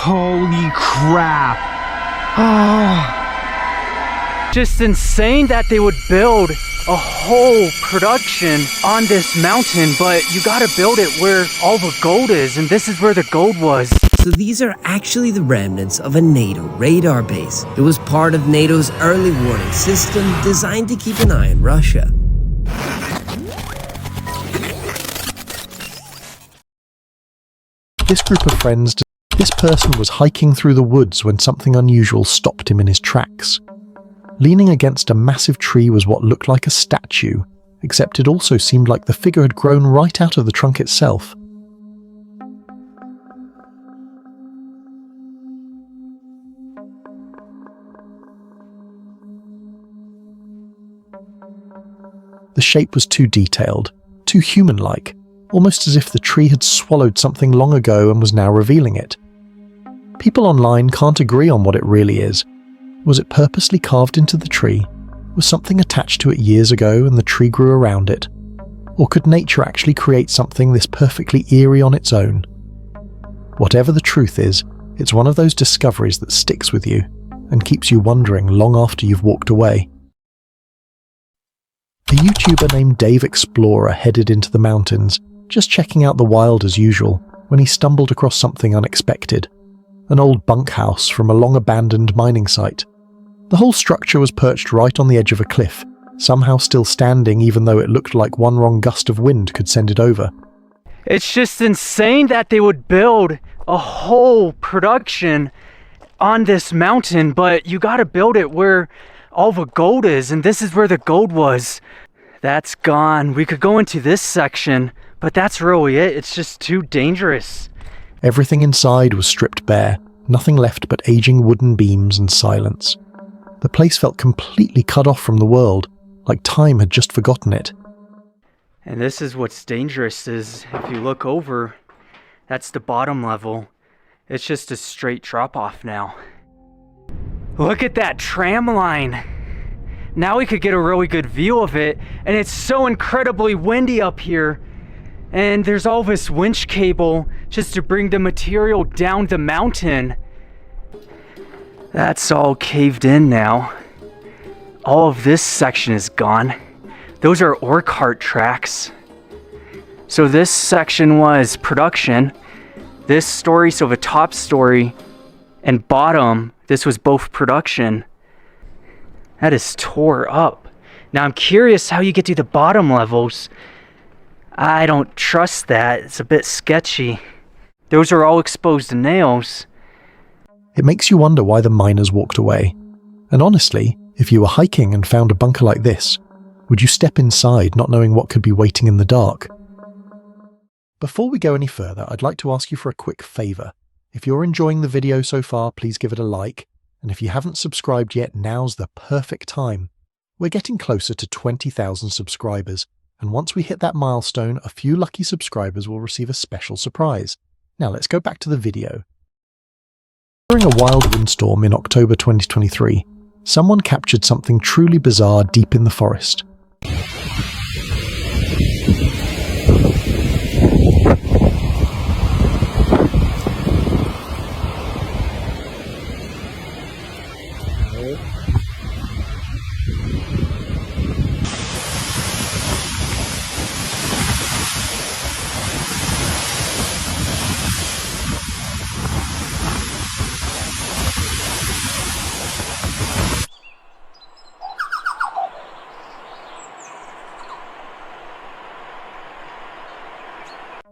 Holy crap. Oh. Just insane that they would build a whole production on this mountain, but you gotta build it where all the gold is, and this is where the gold was. So these are actually the remnants of a NATO radar base. It was part of NATO's early warning system designed to keep an eye on Russia. This group of friends, this person was hiking through the woods when something unusual stopped him in his tracks. Leaning against a massive tree was what looked like a statue, except it also seemed like the figure had grown right out of the trunk itself. The shape was too detailed, too human-like, almost as if the tree had swallowed something long ago and was now revealing it. People online can't agree on what it really is. Was it purposely carved into the tree? Was something attached to it years ago and the tree grew around it? Or could nature actually create something this perfectly eerie on its own? Whatever the truth is, it's one of those discoveries that sticks with you and keeps you wondering long after you've walked away. A YouTuber named Dave Explorer headed into the mountains, just checking out the wild as usual, when he stumbled across something unexpected. An old bunkhouse from a long-abandoned mining site. The whole structure was perched right on the edge of a cliff, somehow still standing even though it looked like one wrong gust of wind could send it over. It's just insane that they would build a whole production on this mountain, but you gotta build it where all the gold is, and this is where the gold was. That's gone. We could go into this section, but that's really it. It's just too dangerous. Everything inside was stripped bare, nothing left but aging wooden beams and silence. The place felt completely cut off from the world, like time had just forgotten it. And this is what's dangerous is, if you look over, that's the bottom level. It's just a straight drop off now. Look at that tram line. Now we could get a really good view of it, and it's so incredibly windy up here. And there's all this winch cable just to bring the material down the mountain. That's all caved in now. All of this section is gone. Those are ore cart tracks. So this section was production. This story, so the top story and bottom, this was both production. That is tore up. Now I'm curious how you get to the bottom levels. I don't trust that. It's a bit sketchy. Those are all exposed nails. It makes you wonder why the miners walked away. And honestly, if you were hiking and found a bunker like this, would you step inside not knowing what could be waiting in the dark? Before we go any further, I'd like to ask you for a quick favour. If you're enjoying the video so far, please give it a like. And if you haven't subscribed yet, now's the perfect time. We're getting closer to 20,000 subscribers. And once we hit that milestone, a few lucky subscribers will receive a special surprise. Now let's go back to the video. During a wild windstorm in October 2023, someone captured something truly bizarre deep in the forest.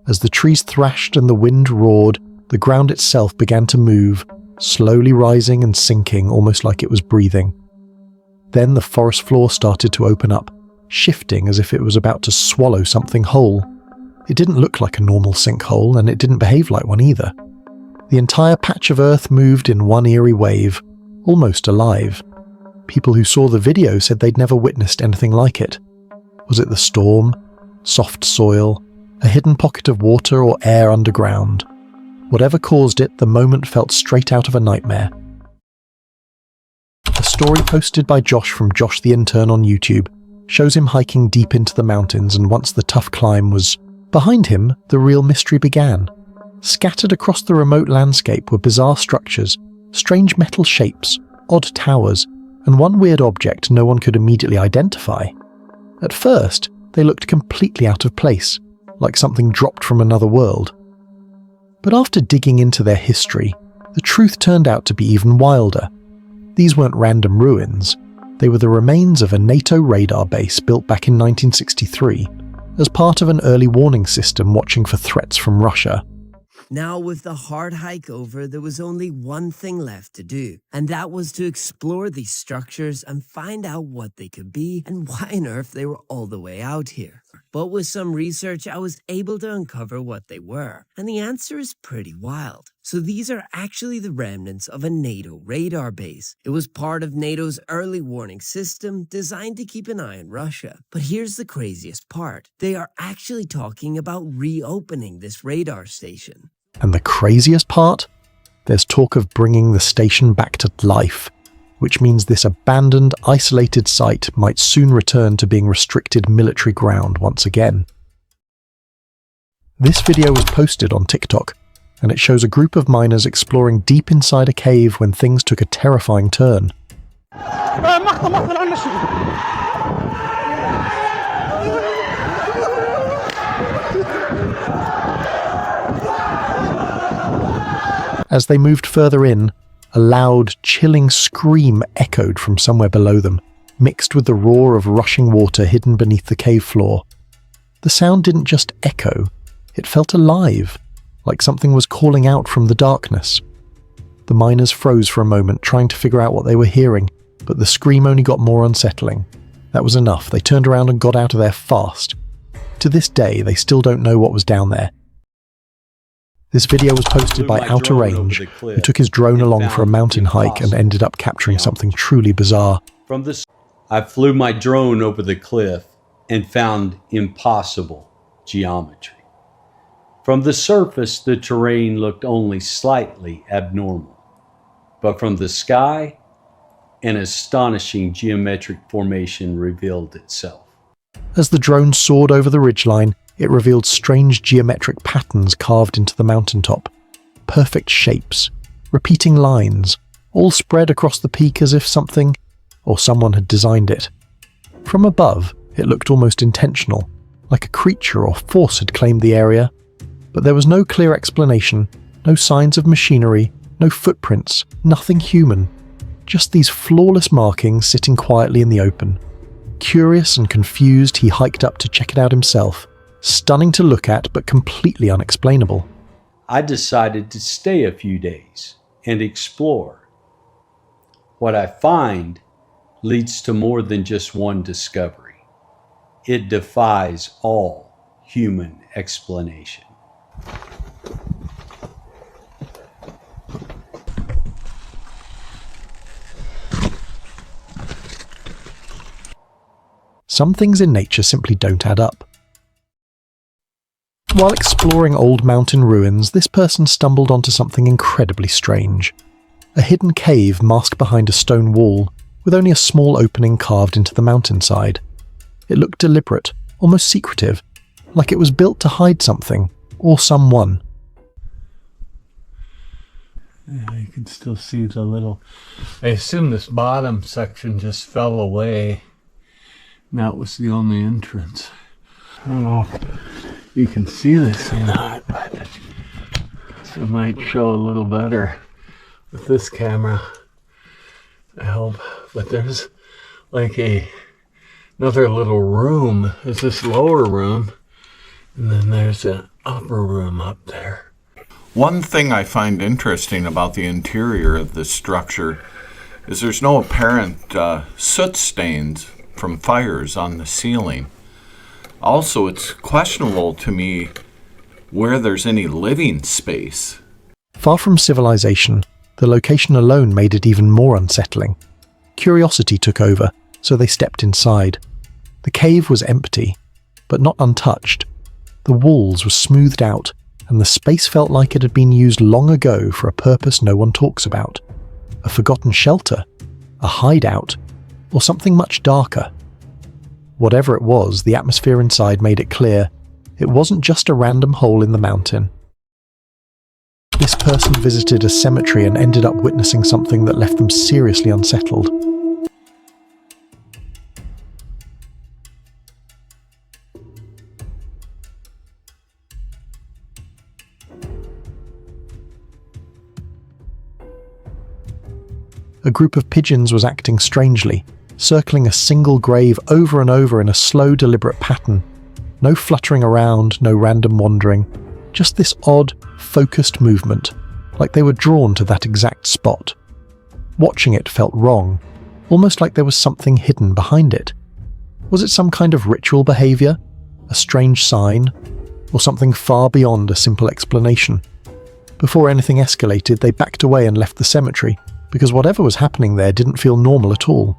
As the trees thrashed and the wind roared, the ground itself began to move, slowly rising and sinking almost like it was breathing. Then the forest floor started to open up, shifting as if it was about to swallow something whole. It didn't look like a normal sinkhole, and it didn't behave like one either. The entire patch of earth moved in one eerie wave, almost alive. People who saw the video said they'd never witnessed anything like it. Was it the storm, soft soil, a hidden pocket of water or air underground? Whatever caused it, the moment felt straight out of a nightmare. A story posted by Josh from Josh the Intern on YouTube shows him hiking deep into the mountains, and once the tough climb was behind him, the real mystery began. Scattered across the remote landscape were bizarre structures, strange metal shapes, odd towers, and one weird object no one could immediately identify. At first, they looked completely out of place, like something dropped from another world. But after digging into their history, the truth turned out to be even wilder. These weren't random ruins. They were the remains of a NATO radar base built back in 1963 as part of an early warning system watching for threats from Russia. Now, with the hard hike over, there was only one thing left to do, and that was to explore these structures and find out what they could be and why on earth they were all the way out here. But with some research, I was able to uncover what they were, and the answer is pretty wild. So these are actually the remnants of a NATO radar base. It was part of NATO's early warning system designed to keep an eye on Russia. But here's the craziest part. They are actually talking about reopening this radar station. And the craziest part? There's talk of bringing the station back to life, which means this abandoned, isolated site might soon return to being restricted military ground once again. This video was posted on TikTok, and it shows a group of miners exploring deep inside a cave when things took a terrifying turn. As they moved further in, a loud, chilling scream echoed from somewhere below them, mixed with the roar of rushing water hidden beneath the cave floor. The sound didn't just echo, it felt alive, like something was calling out from the darkness. The miners froze for a moment, trying to figure out what they were hearing, but the scream only got more unsettling. That was enough. They turned around and got out of there fast. To this day, they still don't know what was down there. This video was posted by Outer Range, who took his drone along for a mountain hike and ended up capturing something truly bizarre. I flew my drone over the cliff and found impossible geometry. From the surface, the terrain looked only slightly abnormal. But from the sky, an astonishing geometric formation revealed itself. As the drone soared over the ridgeline, it revealed strange geometric patterns carved into the mountaintop. Perfect shapes, repeating lines, all spread across the peak as if something or someone had designed it. From above, it looked almost intentional, like a creature or force had claimed the area. But there was no clear explanation, no signs of machinery, no footprints, nothing human. Just these flawless markings sitting quietly in the open. Curious and confused, he hiked up to check it out himself. Stunning to look at, but completely unexplainable. I decided to stay a few days and explore. What I find leads to more than just one discovery. It defies all human explanation. Some things in nature simply don't add up. While exploring old mountain ruins, this person stumbled onto something incredibly strange. A hidden cave masked behind a stone wall, with only a small opening carved into the mountainside. It looked deliberate, almost secretive, like it was built to hide something, or someone. Yeah, you can still see the little... I assume this bottom section just fell away. And that was the only entrance. I don't know if you can see this or not, but it might show a little better with this camera. I hope. But there's like another little room. There's this lower room, and then there's an upper room up there. One thing I find interesting about the interior of this structure is there's no apparent soot stains from fires on the ceiling. Also, it's questionable to me where there's any living space. Far from civilization, the location alone made it even more unsettling. Curiosity took over, so they stepped inside. The cave was empty, but not untouched. The walls were smoothed out, and the space felt like it had been used long ago for a purpose no one talks about. A forgotten shelter, a hideout, or something much darker. Whatever it was, the atmosphere inside made it clear it wasn't just a random hole in the mountain. This person visited a cemetery and ended up witnessing something that left them seriously unsettled. A group of pigeons was acting strangely, circling a single grave over and over in a slow, deliberate pattern. No fluttering around, no random wandering, just this odd, focused movement, like they were drawn to that exact spot. Watching it felt wrong, almost like there was something hidden behind it. Was it some kind of ritual behavior, a strange sign, or something far beyond a simple explanation? Before anything escalated, they backed away and left the cemetery, because whatever was happening there didn't feel normal at all.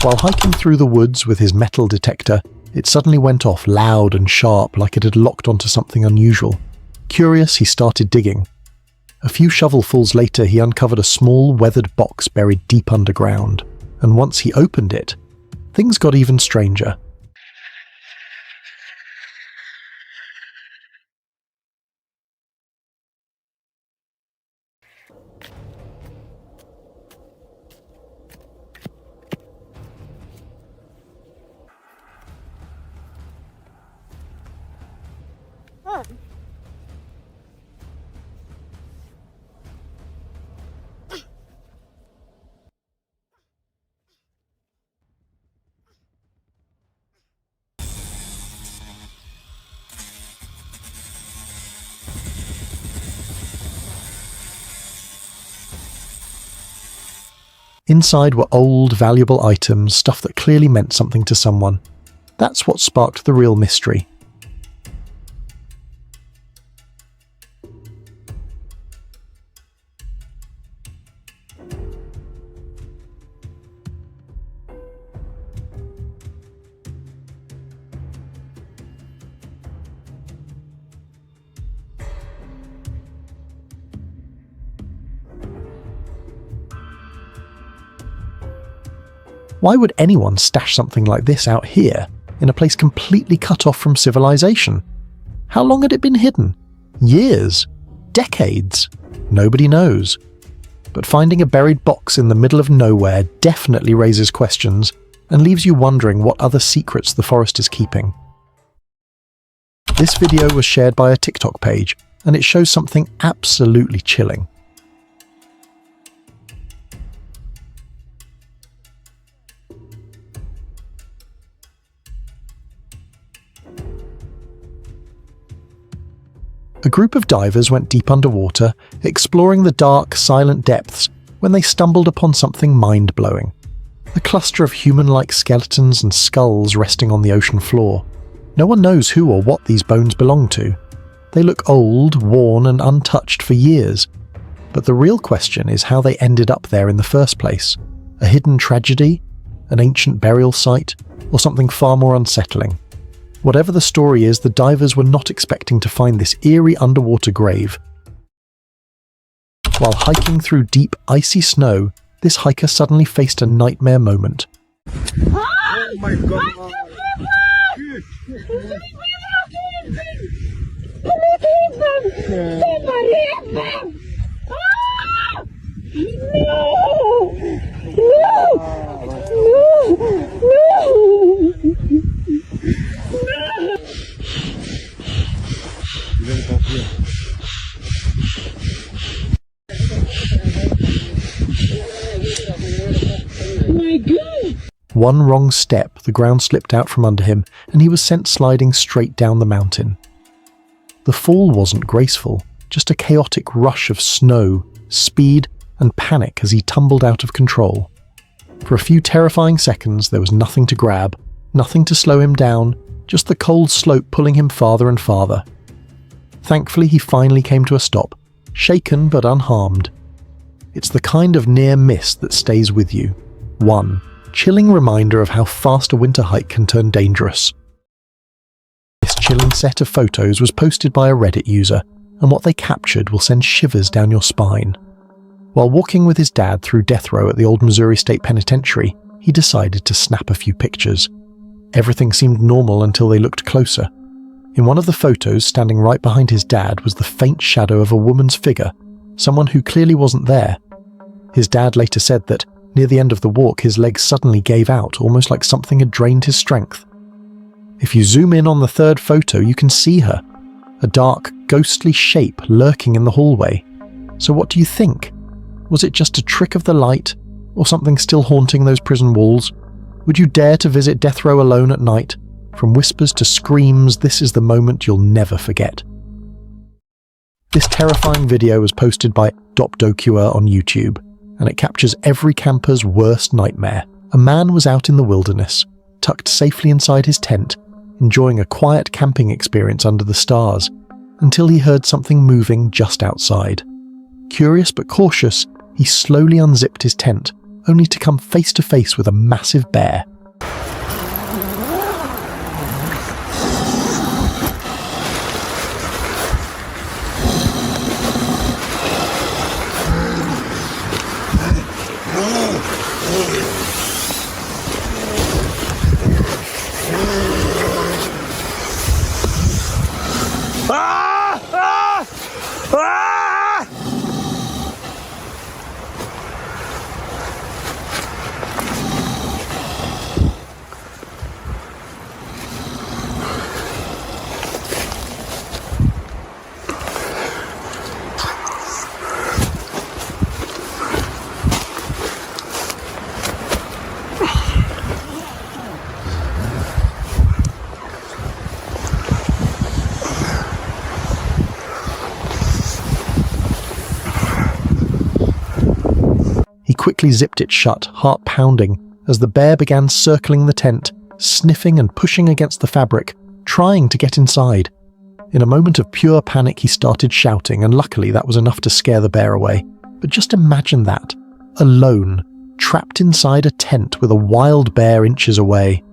While hiking through the woods with his metal detector, it suddenly went off loud and sharp, like it had locked onto something unusual. Curious, he started digging. A few shovelfuls later, he uncovered a small, weathered box buried deep underground, and once he opened it, things got even stranger. Inside were old, valuable items, stuff that clearly meant something to someone. That's what sparked the real mystery. Why would anyone stash something like this out here, in a place completely cut off from civilization? How long had it been hidden? Years? Decades? Nobody knows. But finding a buried box in the middle of nowhere definitely raises questions and leaves you wondering what other secrets the forest is keeping. This video was shared by a TikTok page, and it shows something absolutely chilling. A group of divers went deep underwater, exploring the dark, silent depths, when they stumbled upon something mind-blowing. A cluster of human-like skeletons and skulls resting on the ocean floor. No one knows who or what these bones belong to. They look old, worn, and untouched for years. But the real question is how they ended up there in the first place. A hidden tragedy? An ancient burial site? Or something far more unsettling? Whatever the story is, the divers were not expecting to find this eerie underwater grave. While hiking through deep, icy snow, this hiker suddenly faced a nightmare moment. Oh my God! One wrong step, the ground slipped out from under him, and he was sent sliding straight down the mountain. The fall wasn't graceful, just a chaotic rush of snow, speed, and panic as he tumbled out of control. For a few terrifying seconds, there was nothing to grab, nothing to slow him down, just the cold slope pulling him farther and farther. Thankfully, he finally came to a stop, shaken but unharmed. It's the kind of near miss that stays with you. One chilling reminder of how fast a winter hike can turn dangerous. This chilling set of photos was posted by a Reddit user, and what they captured will send shivers down your spine. While walking with his dad through death row at the old Missouri State Penitentiary, he decided to snap a few pictures. Everything seemed normal until they looked closer. In one of the photos, standing right behind his dad was the faint shadow of a woman's figure, someone who clearly wasn't there. His dad later said that near the end of the walk his legs suddenly gave out, almost like something had drained his strength. If you zoom in on the third photo, you can see her, a dark, ghostly shape lurking in the hallway. So what do you think? Was it just a trick of the light, or something still haunting those prison walls? Would you dare to visit death row alone at night? From whispers to screams, this is the moment you'll never forget. This terrifying video was posted by Dopdocua on YouTube, and it captures every camper's worst nightmare. A man was out in the wilderness, tucked safely inside his tent, enjoying a quiet camping experience under the stars, until he heard something moving just outside. Curious but cautious, he slowly unzipped his tent, only to come face to face with a massive bear. He quickly zipped it shut, heart pounding, as the bear began circling the tent, sniffing and pushing against the fabric, trying to get inside. In a moment of pure panic, he started shouting, and luckily that was enough to scare the bear away. But just imagine that, alone, trapped inside a tent with a wild bear inches away.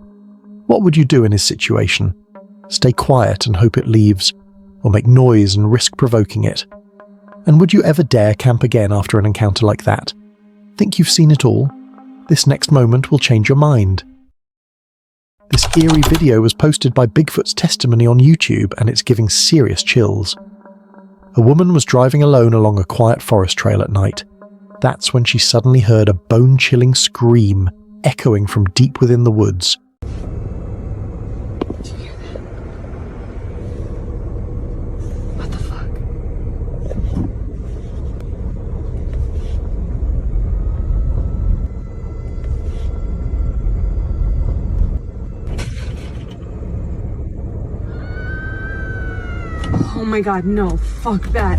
What would you do in his situation? Stay quiet and hope it leaves, or make noise and risk provoking it? And would you ever dare camp again after an encounter like that? Think you've seen it all? This next moment will change your mind. This eerie video was posted by Bigfoot's testimony on YouTube, and it's giving serious chills. A woman was driving alone along a quiet forest trail at night. That's when she suddenly heard a bone-chilling scream echoing from deep within the woods. What the fuck? Oh my god, no, fuck that.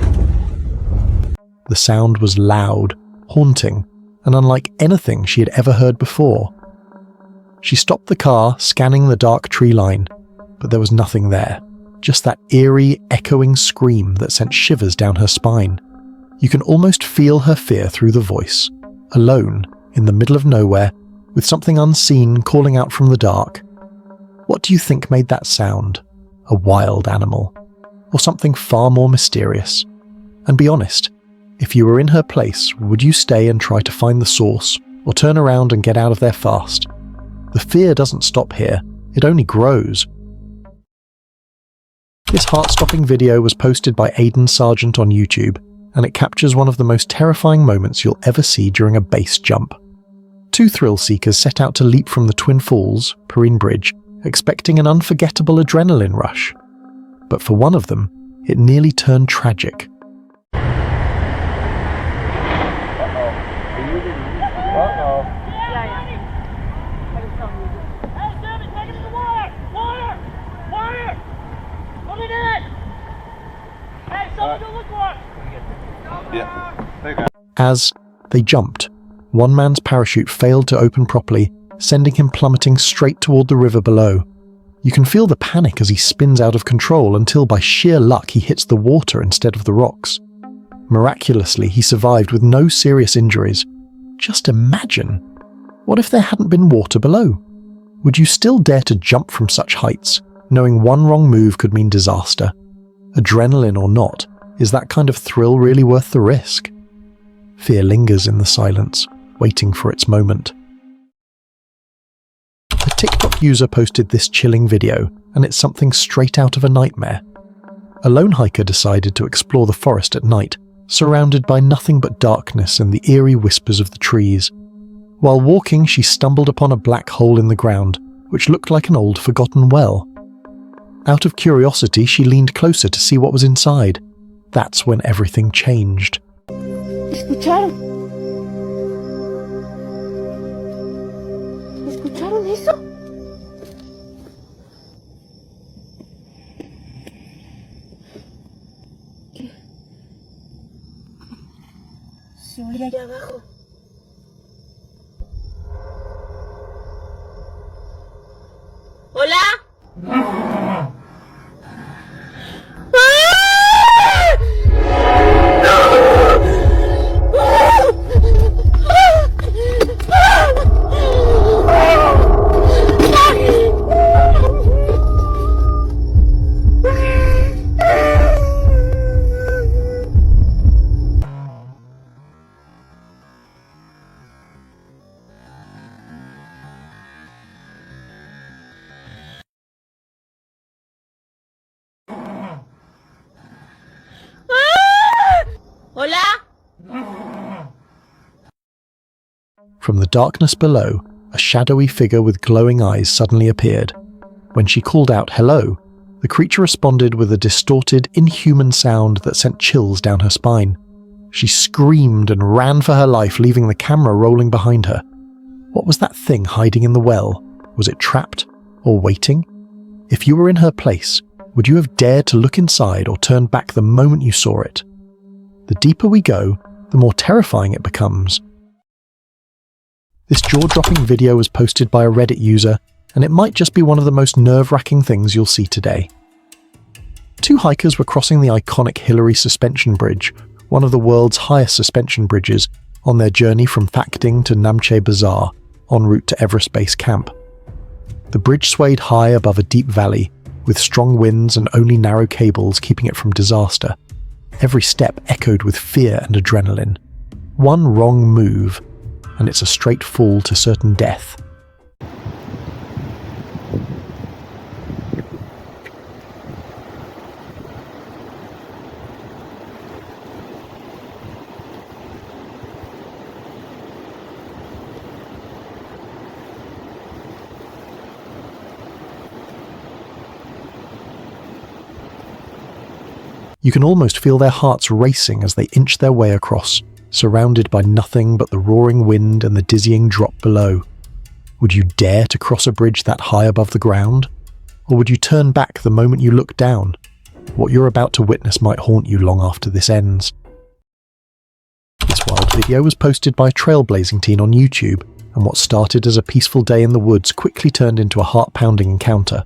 The sound was loud, haunting, and unlike anything she had ever heard before. She stopped the car, scanning the dark tree line, but there was nothing there, just that eerie, echoing scream that sent shivers down her spine. You can almost feel her fear through the voice, alone, in the middle of nowhere, with something unseen calling out from the dark. What do you think made that sound? A wild animal? Or something far more mysterious? And be honest, if you were in her place, would you stay and try to find the source, or turn around and get out of there fast? The fear doesn't stop here, it only grows. This heart-stopping video was posted by Aidan Sargent on YouTube, and it captures one of the most terrifying moments you'll ever see during a base jump. Two thrill seekers set out to leap from the Twin Falls, Perrine Bridge, expecting an unforgettable adrenaline rush. But for one of them, it nearly turned tragic. As they jumped, one man's parachute failed to open properly, sending him plummeting straight toward the river below. You can feel the panic as he spins out of control until by sheer luck he hits the water instead of the rocks. Miraculously, he survived with no serious injuries. Just imagine, what if there hadn't been water below? Would you still dare to jump from such heights, knowing one wrong move could mean disaster? Adrenaline or not, is that kind of thrill really worth the risk? Fear lingers in the silence, waiting for its moment. A TikTok user posted this chilling video, and it's something straight out of a nightmare. A lone hiker decided to explore the forest at night, surrounded by nothing but darkness and the eerie whispers of the trees. While walking, she stumbled upon a black hole in the ground, which looked like an old forgotten well. Out of curiosity, she leaned closer to see what was inside. That's when everything changed. ¿Escucharon? ¿Escucharon eso? ¿Qué? Se oye allá abajo. ¿Hola? Hola? From the darkness below, a shadowy figure with glowing eyes suddenly appeared. When she called out hello, the creature responded with a distorted, inhuman sound that sent chills down her spine. She screamed and ran for her life, leaving the camera rolling behind her. What was that thing hiding in the well? Was it trapped or waiting? If you were in her place, would you have dared to look inside or turn back the moment you saw it? The deeper we go, the more terrifying it becomes. This jaw-dropping video was posted by a Reddit user, and it might just be one of the most nerve-wracking things you'll see today. Two hikers were crossing the iconic Hillary Suspension Bridge, one of the world's highest suspension bridges, on their journey from Phakding to Namche Bazaar, en route to Everest Base Camp. The bridge swayed high above a deep valley, with strong winds and only narrow cables keeping it from disaster. Every step echoed with fear and adrenaline. One wrong move, and it's a straight fall to certain death. You can almost feel their hearts racing as they inch their way across, surrounded by nothing but the roaring wind and the dizzying drop below. Would you dare to cross a bridge that high above the ground? Or would you turn back the moment you look down? What you're about to witness might haunt you long after this ends. This wild video was posted by a trailblazing teen on YouTube, and what started as a peaceful day in the woods quickly turned into a heart-pounding encounter.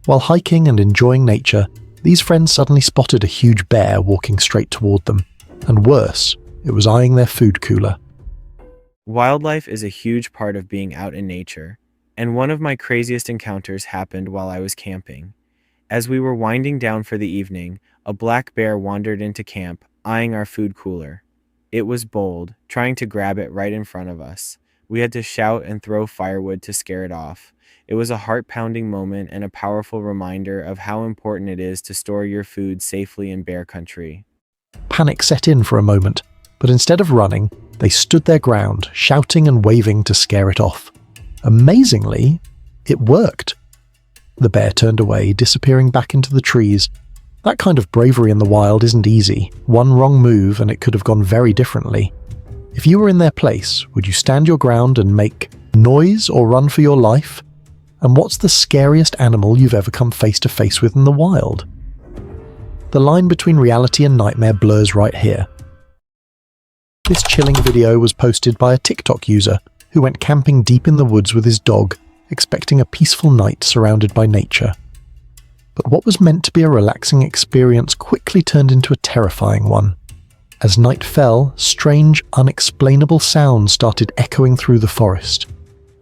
While hiking and enjoying nature, these friends suddenly spotted a huge bear walking straight toward them, and worse, it was eyeing their food cooler. Wildlife is a huge part of being out in nature, and one of my craziest encounters happened while I was camping. As we were winding down for the evening, a black bear wandered into camp, eyeing our food cooler. It was bold, trying to grab it right in front of us. We had to shout and throw firewood to scare it off. It was a heart-pounding moment and a powerful reminder of how important it is to store your food safely in bear country. Panic set in for a moment, but instead of running, they stood their ground, shouting and waving to scare it off. Amazingly, it worked. The bear turned away, disappearing back into the trees. That kind of bravery in the wild isn't easy. One wrong move and it could have gone very differently. If you were in their place, would you stand your ground and make noise or run for your life? And what's the scariest animal you've ever come face to face with in the wild? The line between reality and nightmare blurs right here. This chilling video was posted by a TikTok user who went camping deep in the woods with his dog, expecting a peaceful night surrounded by nature. But what was meant to be a relaxing experience quickly turned into a terrifying one. As night fell, strange, unexplainable sounds started echoing through the forest.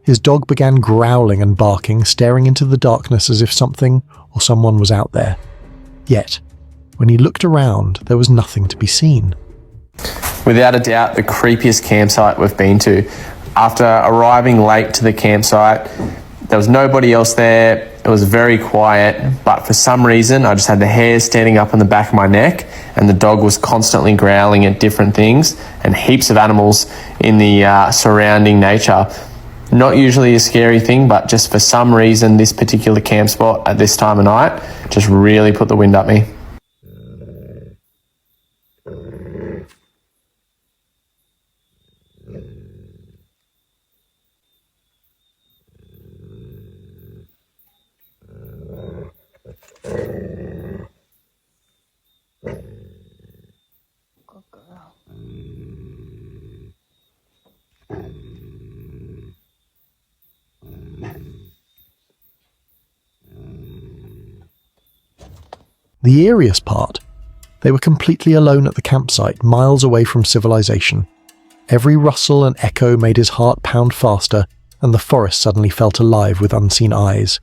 His dog began growling and barking, staring into the darkness as if something or someone was out there. Yet, when he looked around, there was nothing to be seen. Without a doubt, the creepiest campsite we've been to. After arriving late to the campsite, there There was nobody else there. It was very quiet, but for some reason I just had the hairs standing up on the back of my neck, and the dog was constantly growling at different things, and heaps of animals in the surrounding nature. Not usually a scary thing, but just for some reason this particular camp spot at this time of night just really put the wind up me. The eeriest part, they were completely alone at the campsite, miles away from civilization. Every rustle and echo made his heart pound faster, and the forest suddenly felt alive with unseen eyes.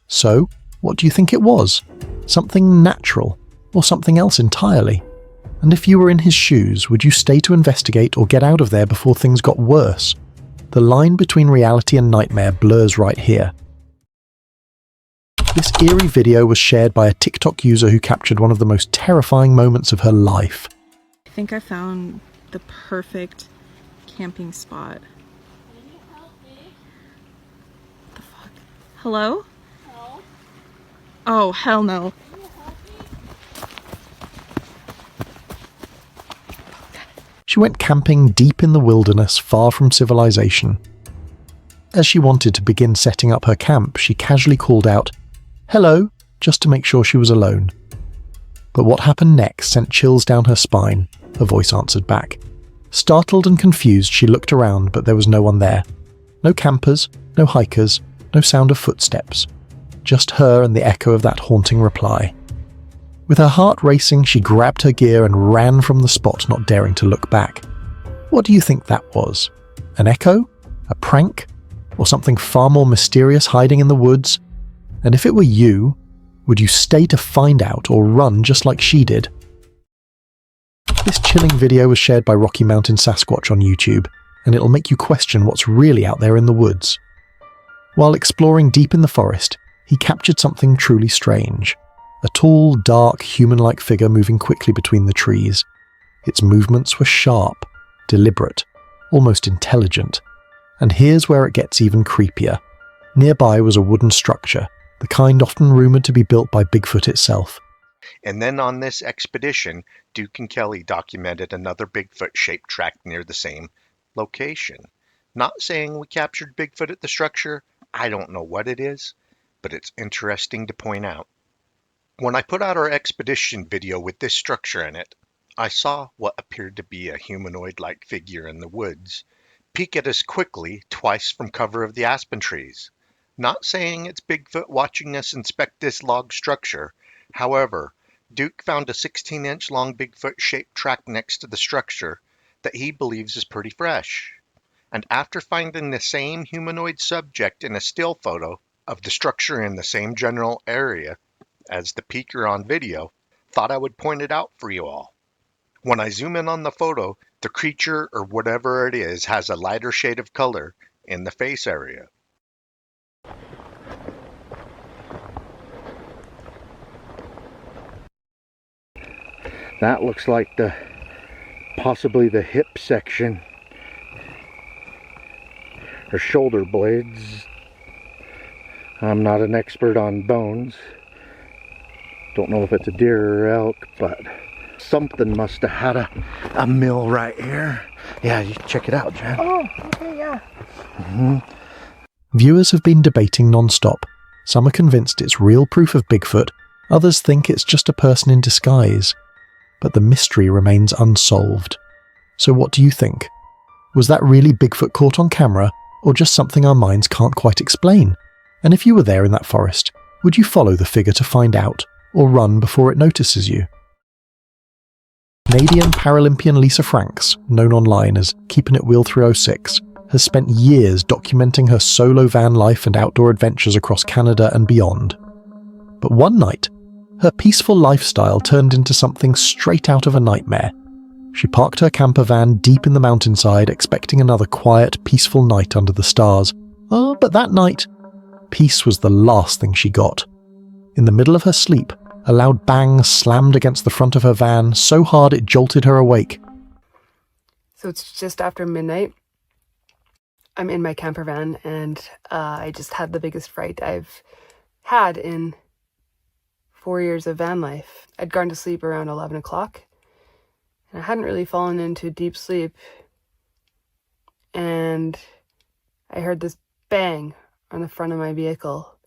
So, what do you think it was? Something natural, or something else entirely? And if you were in his shoes, would you stay to investigate or get out of there before things got worse? The line between reality and nightmare blurs right here. This eerie video was shared by a TikTok user who captured one of the most terrifying moments of her life. I think I found the perfect camping spot. Can you help me? What the fuck? Hello? Help? Oh, hell no. Can you help me? She went camping deep in the wilderness, far from civilization. As she wanted to begin setting up her camp, she casually called out, "Hello," just to make sure she was alone. But what happened next sent chills down her spine, a voice answered back. Startled and confused, she looked around, but there was no one there. No campers, no hikers, no sound of footsteps. Just her and the echo of that haunting reply. With her heart racing, she grabbed her gear and ran from the spot, not daring to look back. What do you think that was? An echo? A prank? Or something far more mysterious hiding in the woods? And if it were you, would you stay to find out or run just like she did? This chilling video was shared by Rocky Mountain Sasquatch on YouTube, and it'll make you question what's really out there in the woods. While exploring deep in the forest, he captured something truly strange. A tall, dark, human-like figure moving quickly between the trees. Its movements were sharp, deliberate, almost intelligent. And here's where it gets even creepier. Nearby was a wooden structure, the kind often rumored to be built by Bigfoot itself. And then on this expedition, Duke and Kelly documented another Bigfoot-shaped track near the same location. Not saying we captured Bigfoot at the structure, I don't know what it is, but it's interesting to point out. When I put out our expedition video with this structure in it, I saw what appeared to be a humanoid-like figure in the woods peek at us quickly twice from cover of the aspen trees. Not saying it's Bigfoot watching us inspect this log structure. However, Duke found a 16-inch long Bigfoot-shaped track next to the structure that he believes is pretty fresh. And after finding the same humanoid subject in a still photo of the structure in the same general area as the peeker on video, thought I would point it out for you all. When I zoom in on the photo, the creature or whatever it is has a lighter shade of color in the face area. That looks like possibly the hip section or shoulder blades. I'm not an expert on bones. Don't know if it's a deer or elk, but something must have had a mill right here. Yeah, you check it out, Jen. Oh, okay, yeah. Viewers have been debating non-stop. Some are convinced it's real proof of Bigfoot, others think it's just a person in disguise. But the mystery remains unsolved. So what do you think? Was that really Bigfoot caught on camera, or just something our minds can't quite explain? And if you were there in that forest, would you follow the figure to find out, or run before it notices you? Canadian Paralympian Lisa Franks, known online as Keeping It Wheel 306, has spent years documenting her solo van life and outdoor adventures across Canada and beyond. But one night, her peaceful lifestyle turned into something straight out of a nightmare. She parked her camper van deep in the mountainside, expecting another quiet, peaceful night under the stars. But that night, peace was the last thing she got. In the middle of her sleep, a loud bang slammed against the front of her van so hard it jolted her awake. So it's just after midnight. I'm in my camper van, and I just had the biggest fright I've had in 4 years of van life. I'd gone to sleep around 11 o'clock, and I hadn't really fallen into deep sleep. And I heard this bang on the front of my vehicle.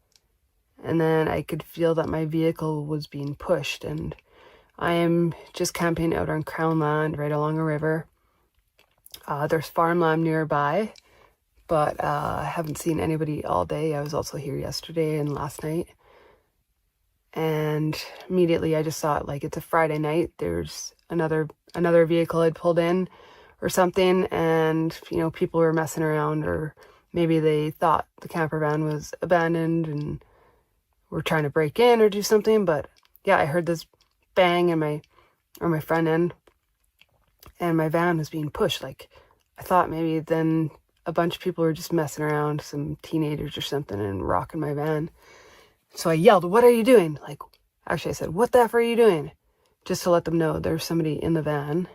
And then I could feel that my vehicle was being pushed. And I am just camping out on Crown land right along a river. There's farmland nearby, but I haven't seen anybody all day. I was also here yesterday and last night. And immediately I just saw it like it's a Friday night. There's another vehicle had pulled in or something, and people were messing around, or maybe they thought the camper van was abandoned and were trying to break in or do something. But yeah, I heard this bang on my front end, and my van was being pushed. Like, I thought maybe then a bunch of people were just messing around, some teenagers or something, and rocking my van. So I yelled, "What are you doing?" Actually I said, "What the F are you doing?" Just to let them know there's somebody in the van.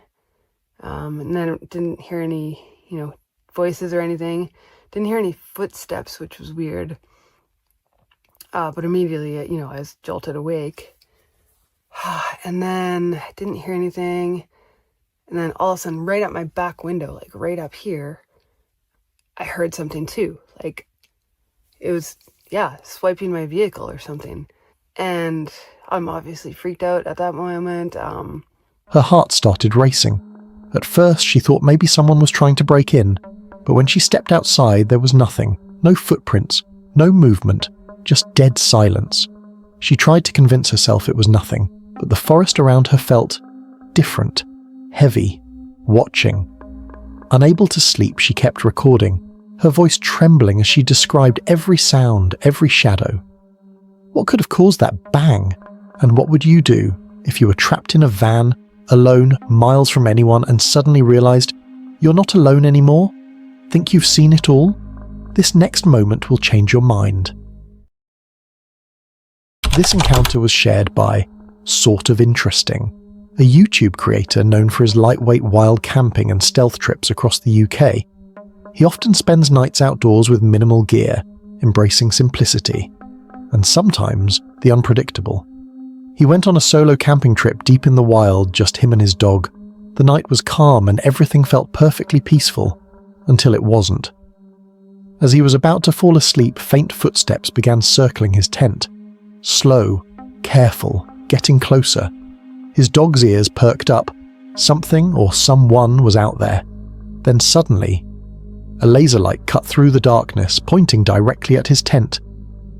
And then I didn't hear any, voices or anything. Didn't hear any footsteps, which was weird. But immediately, I was jolted awake. And then I didn't hear anything. And then all of a sudden, right at my back window, like right up here, I heard something too. Like, it was, swiping my vehicle or something. And I'm obviously freaked out at that moment. Her heart started racing. At first, she thought maybe someone was trying to break in, but when she stepped outside, there was nothing. No footprints, no movement, just dead silence. She tried to convince herself it was nothing, but the forest around her felt different, heavy, watching. Unable to sleep, she kept recording, her voice trembling as she described every sound, every shadow. What could have caused that bang? And what would you do if you were trapped in a van, alone, miles from anyone, and suddenly realized you're not alone anymore? Think you've seen it all? This next moment will change your mind. This encounter was shared by Sort of Interesting, a YouTube creator known for his lightweight wild camping and stealth trips across the UK. He often spends nights outdoors with minimal gear, embracing simplicity, and sometimes the unpredictable. He went on a solo camping trip deep in the wild, just him and his dog. The night was calm and everything felt perfectly peaceful, until it wasn't. As he was about to fall asleep, faint footsteps began circling his tent. Slow, careful, getting closer. His dog's ears perked up. Something or someone was out there. Then suddenly, a laser light cut through the darkness, pointing directly at his tent.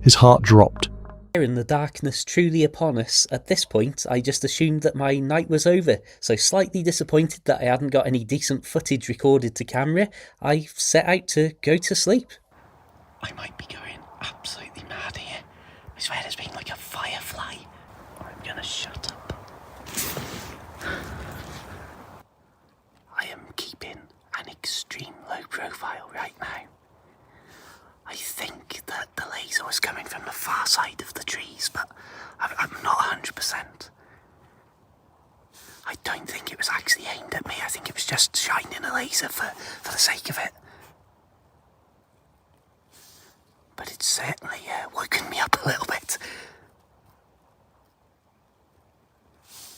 His heart dropped. In the darkness truly upon us, at this point I just assumed that my night was over, so slightly disappointed that I hadn't got any decent footage recorded to camera, I set out to go to sleep. I might be going absolutely mad here. I swear there's been like a firefly. I'm gonna shut up. I am keeping an extreme low profile right now. I think that the laser was coming from the far side of the trees, but I'm not 100%. I don't think it was actually aimed at me. I think it was just shining a laser for the sake of it. But it's certainly woken me up a little bit.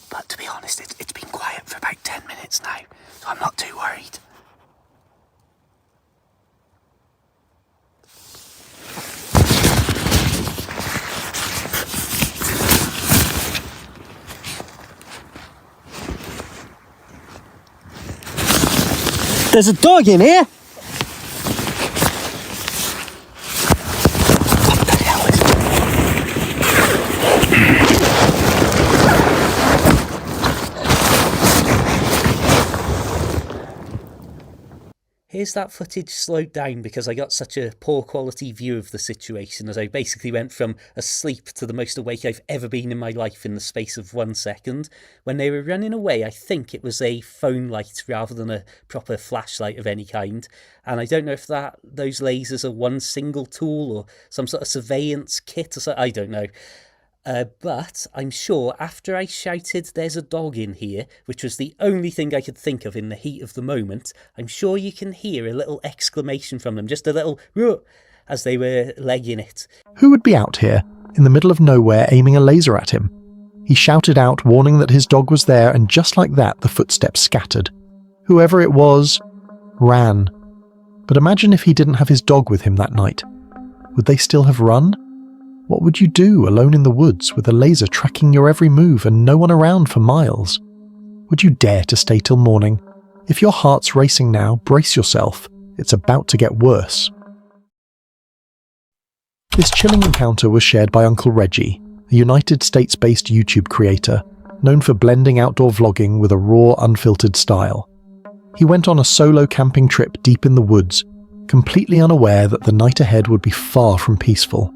But to be honest, it's been quiet for about 10 minutes now, so I'm not too worried. There's a dog in here! Here's that footage slowed down because I got such a poor quality view of the situation as I basically went from asleep to the most awake I've ever been in my life in the space of 1 second. When they were running away, I think it was a phone light rather than a proper flashlight of any kind. And I don't know if those lasers are one single tool or some sort of surveillance kit or something, I don't know. But I'm sure after I shouted, "There's a dog in here," which was the only thing I could think of in the heat of the moment, I'm sure you can hear a little exclamation from them, just a little "Ruh!" as they were legging it. Who would be out here, in the middle of nowhere, aiming a laser at him? He shouted out, warning that his dog was there, and just like that, the footsteps scattered. Whoever it was, ran. But imagine if he didn't have his dog with him that night. Would they still have run? What would you do alone in the woods with a laser tracking your every move and no one around for miles? Would you dare to stay till morning? If your heart's racing now, brace yourself. It's about to get worse. This chilling encounter was shared by Uncle Reggie, a United States-based YouTube creator, known for blending outdoor vlogging with a raw, unfiltered style. He went on a solo camping trip deep in the woods, completely unaware that the night ahead would be far from peaceful.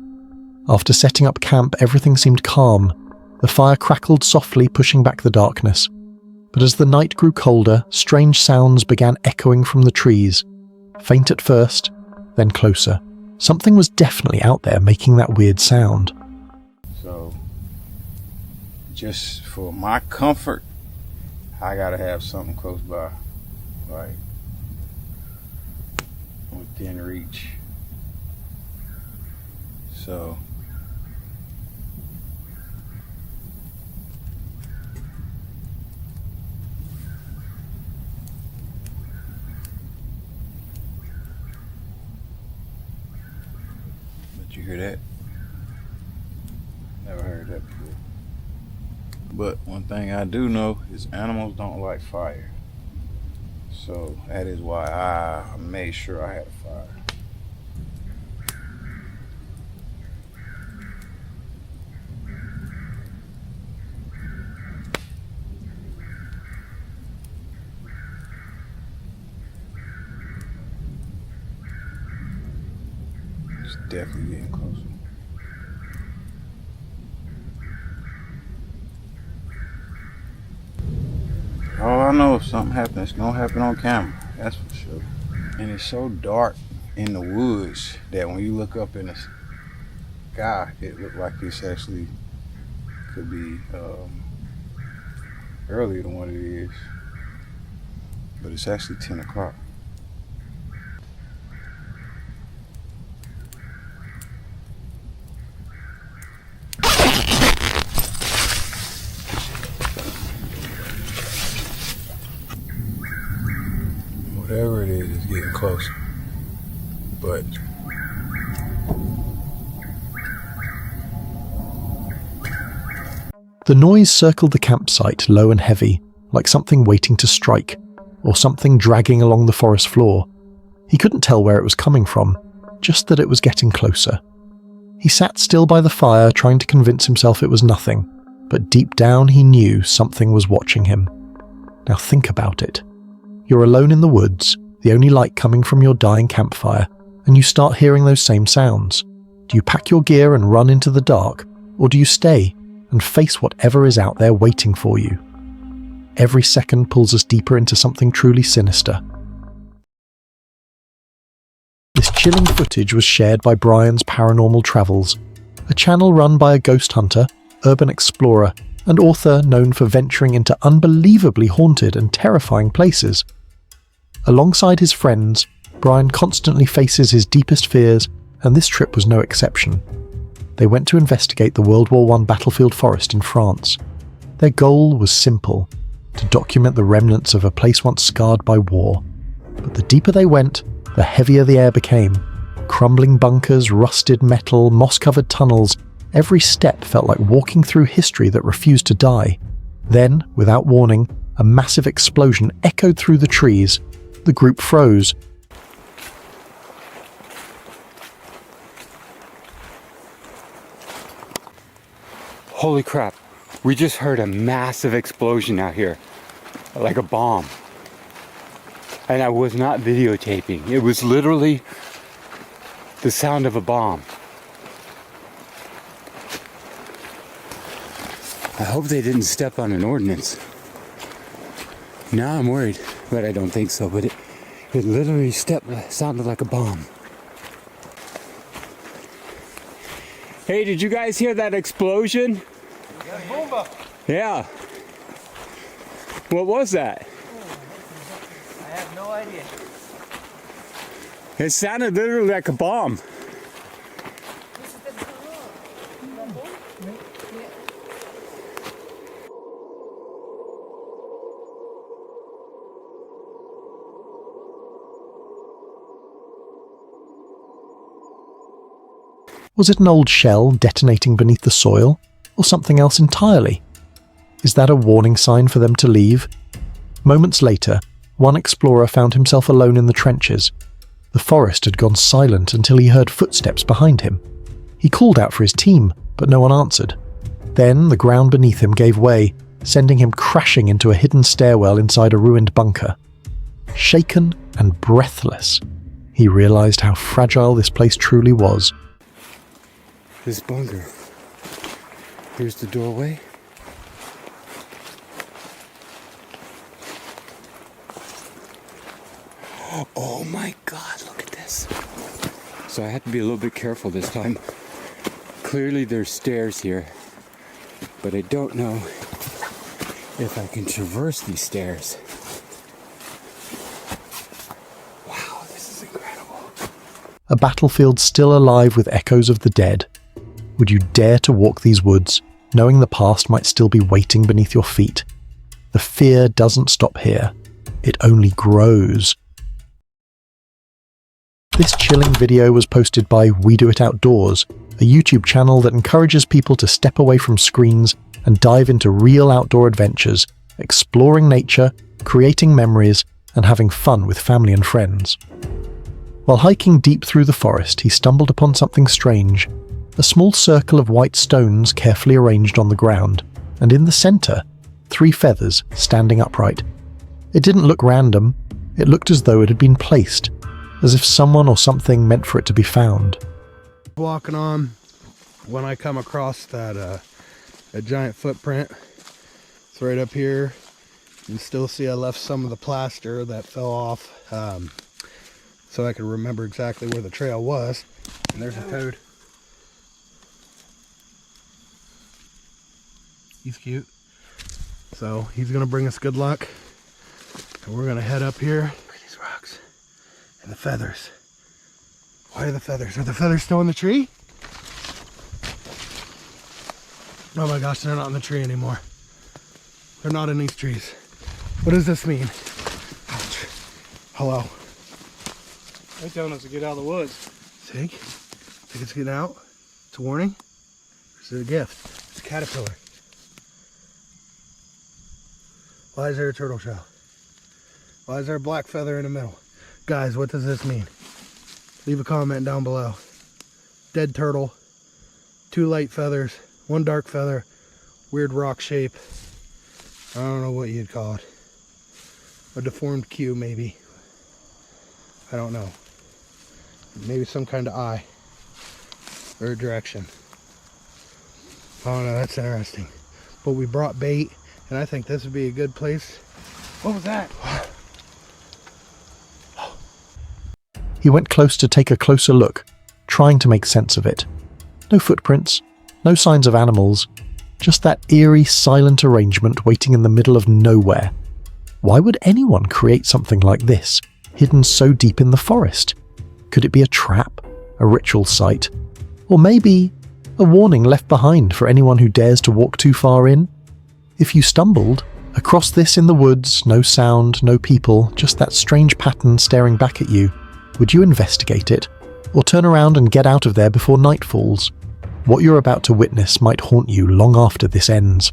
After setting up camp, everything seemed calm. The fire crackled softly, pushing back the darkness. But as the night grew colder, strange sounds began echoing from the trees. Faint at first, then closer. Something was definitely out there making that weird sound. So, just for my comfort, I gotta have something close by, like within reach. So, did you hear that? Never heard that before. But one thing I do know is animals don't like fire. So that is why I made sure I had a fire. It's definitely getting closer. All I know, if something happens, it's gonna happen on camera. That's for sure. And it's so dark in the woods that when you look up in the sky, it looked like this actually could be earlier than what it is. But it's actually 10 o'clock. Whatever it is, it's getting closer. But the noise circled the campsite low and heavy, like something waiting to strike, or something dragging along the forest floor. He couldn't tell where it was coming from, just that it was getting closer. He sat still by the fire, trying to convince himself it was nothing, but deep down he knew something was watching him. Now think about it. You're alone in the woods, the only light coming from your dying campfire, and you start hearing those same sounds. Do you pack your gear and run into the dark, or do you stay and face whatever is out there waiting for you? Every second pulls us deeper into something truly sinister. This chilling footage was shared by Brian's Paranormal Travels, a channel run by a ghost hunter, urban explorer, and author known for venturing into unbelievably haunted and terrifying places. Alongside his friends, Brian constantly faces his deepest fears, and this trip was no exception. They went to investigate the World War I battlefield forest in France. Their goal was simple: to document the remnants of a place once scarred by war. But the deeper they went, the heavier the air became. Crumbling bunkers, rusted metal, moss-covered tunnels, every step felt like walking through history that refused to die. Then, without warning, a massive explosion echoed through the trees. The group froze. Holy crap, we just heard a massive explosion out here, like a bomb. And I was not videotaping. It was literally the sound of a bomb. I hope they didn't step on an ordnance. Now I'm worried, but I don't think so. But it literally sounded like a bomb. Hey, did you guys hear that explosion? Yeah. What was that? I have no idea. It sounded literally like a bomb. Was it an old shell detonating beneath the soil, or something else entirely? Is that a warning sign for them to leave? Moments later, one explorer found himself alone in the trenches. The forest had gone silent until he heard footsteps behind him. He called out for his team, but no one answered. Then the ground beneath him gave way, sending him crashing into a hidden stairwell inside a ruined bunker. Shaken and breathless, he realized how fragile this place truly was. This bunker. Here's the doorway. Oh my God, look at this. So I had to be a little bit careful this time. Clearly there's stairs here, but I don't know if I can traverse these stairs. Wow, this is incredible. A battlefield still alive with echoes of the dead. Would you dare to walk these woods, knowing the past might still be waiting beneath your feet? The fear doesn't stop here. It only grows. This chilling video was posted by We Do It Outdoors, a YouTube channel that encourages people to step away from screens and dive into real outdoor adventures, exploring nature, creating memories, and having fun with family and friends. While hiking deep through the forest, he stumbled upon something strange. A small circle of white stones carefully arranged on the ground, and in the center, 3 feathers standing upright. It didn't look random. It looked as though it had been placed, as if someone or something meant for it to be found. Walking on, when I come across that a giant footprint, it's right up here. You can still see I left some of the plaster that fell off, so I could remember exactly where the trail was. And there's a toad. He's cute. So he's gonna bring us good luck. And we're gonna head up here. Look at these rocks. And the feathers. Why are the feathers? Are the feathers still in the tree? Oh my gosh, they're not in the tree anymore. They're not in these trees. What does this mean? Ouch. Hello. They're telling us to get out of the woods. Think it's getting out? It's a warning? Or is it a gift? It's a caterpillar. Why is there a turtle shell? Why is there a black feather in the middle? Guys, what does this mean? Leave a comment down below. Dead turtle, 2 light feathers, 1 dark feather, weird rock shape. I don't know what you'd call it. A deformed Q, maybe. I don't know. Maybe some kind of eye or a direction. I don't know, that's interesting. But we brought bait, and I think this would be a good place. What was that? He went close to take a closer look, trying to make sense of it. No footprints, no signs of animals, just that eerie, silent arrangement waiting in the middle of nowhere. Why would anyone create something like this, hidden so deep in the forest? Could it be a trap, a ritual site, or maybe a warning left behind for anyone who dares to walk too far in? If you stumbled across this in the woods, no sound, no people, just that strange pattern staring back at you, would you investigate it, or turn around and get out of there before night falls? What you're about to witness might haunt you long after this ends.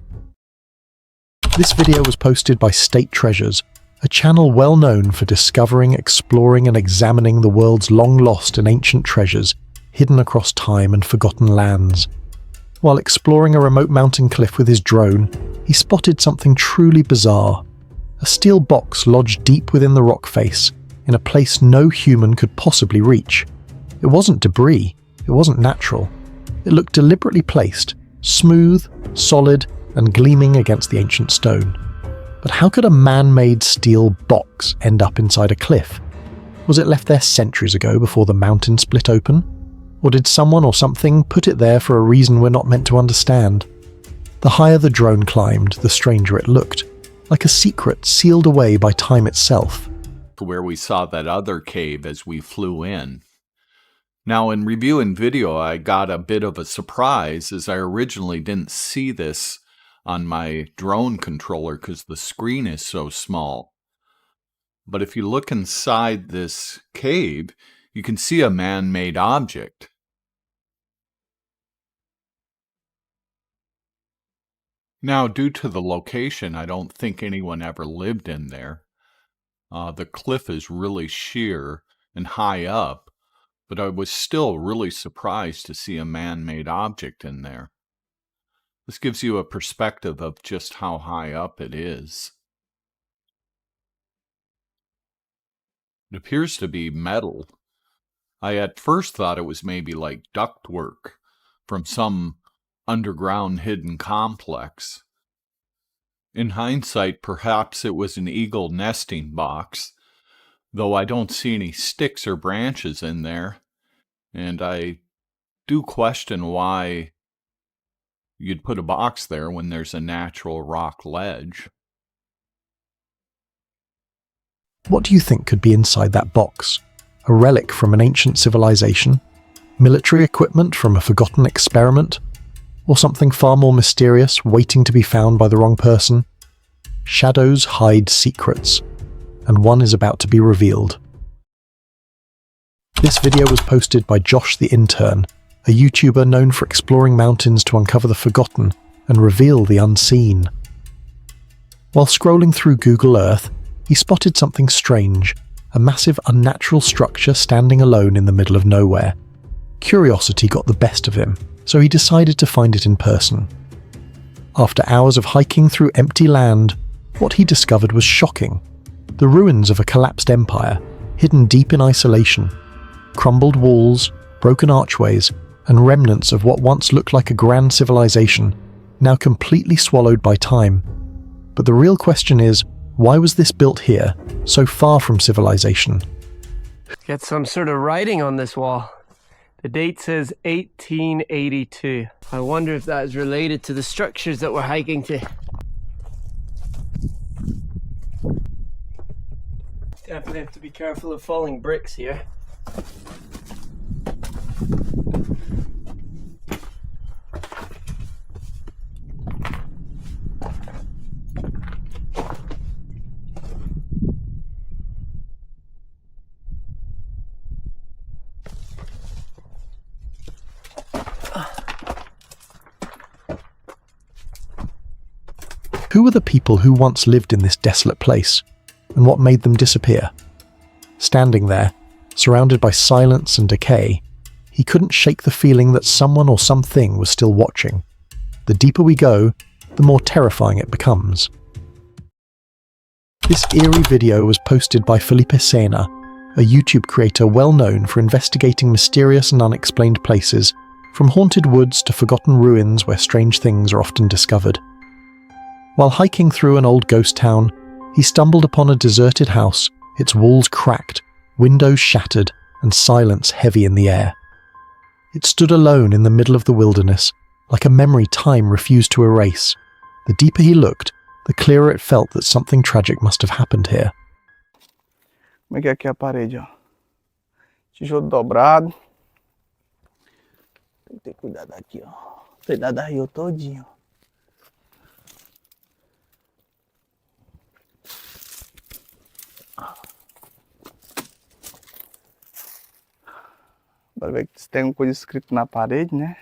This video was posted by State Treasures, a channel well known for discovering, exploring, and examining the world's long-lost and ancient treasures hidden across time and forgotten lands. While exploring a remote mountain cliff with his drone, he spotted something truly bizarre. A steel box lodged deep within the rock face, in a place no human could possibly reach. It wasn't debris, it wasn't natural. It looked deliberately placed, smooth, solid, and gleaming against the ancient stone. But how could a man-made steel box end up inside a cliff? Was it left there centuries ago before the mountain split open? Or did someone or something put it there for a reason we're not meant to understand? The higher the drone climbed, the stranger it looked, like a secret sealed away by time itself. Where we saw that other cave as we flew in. Now, in reviewing video, I got a bit of a surprise as I originally didn't see this on my drone controller because the screen is so small. But if you look inside this cave, you can see a man-made object. Now, due to the location, I don't think anyone ever lived in there. The cliff is really sheer and high up, but I was still really surprised to see a man-made object in there. This gives you a perspective of just how high up it is. It appears to be metal. I at first thought it was maybe like ductwork from some underground hidden complex. In hindsight, perhaps it was an eagle nesting box, though I don't see any sticks or branches in there, and I do question why you'd put a box there when there's a natural rock ledge. What do you think could be inside that box? A relic from an ancient civilization? Military equipment from a forgotten experiment? Or something far more mysterious waiting to be found by the wrong person? Shadows hide secrets, and one is about to be revealed. This video was posted by Josh the Intern, a YouTuber known for exploring mountains to uncover the forgotten and reveal the unseen. While scrolling through Google Earth, he spotted something strange, a massive unnatural structure standing alone in the middle of nowhere. Curiosity got the best of him, so he decided to find it in person. After hours of hiking through empty land, what he discovered was shocking. The ruins of a collapsed empire, hidden deep in isolation. Crumbled walls, broken archways, and remnants of what once looked like a grand civilization, now completely swallowed by time. But the real question is, why was this built here, so far from civilization? Get some sort of writing on this wall. The date says 1882. I wonder if that is related to the structures that we're hiking to. Definitely have to be careful of falling bricks here. Who were the people who once lived in this desolate place, and what made them disappear? Standing there, surrounded by silence and decay, he couldn't shake the feeling that someone or something was still watching. The deeper we go, the more terrifying it becomes. This eerie video was posted by Felipe Sena, a YouTube creator well known for investigating mysterious and unexplained places, from haunted woods to forgotten ruins where strange things are often discovered. While hiking through an old ghost town, he stumbled upon a deserted house, its walls cracked, windows shattered, and silence heavy in the air. It stood alone in the middle of the wilderness, like a memory time refused to erase. The deeper he looked, the clearer it felt that something tragic must have happened here. Como é que é aqui a parede, ó? Tijolo dobrado. Tem que ter cuidado aqui, ó. Cuidado da rio todinho. Para ver se tem alguma coisa escrita na parede, né?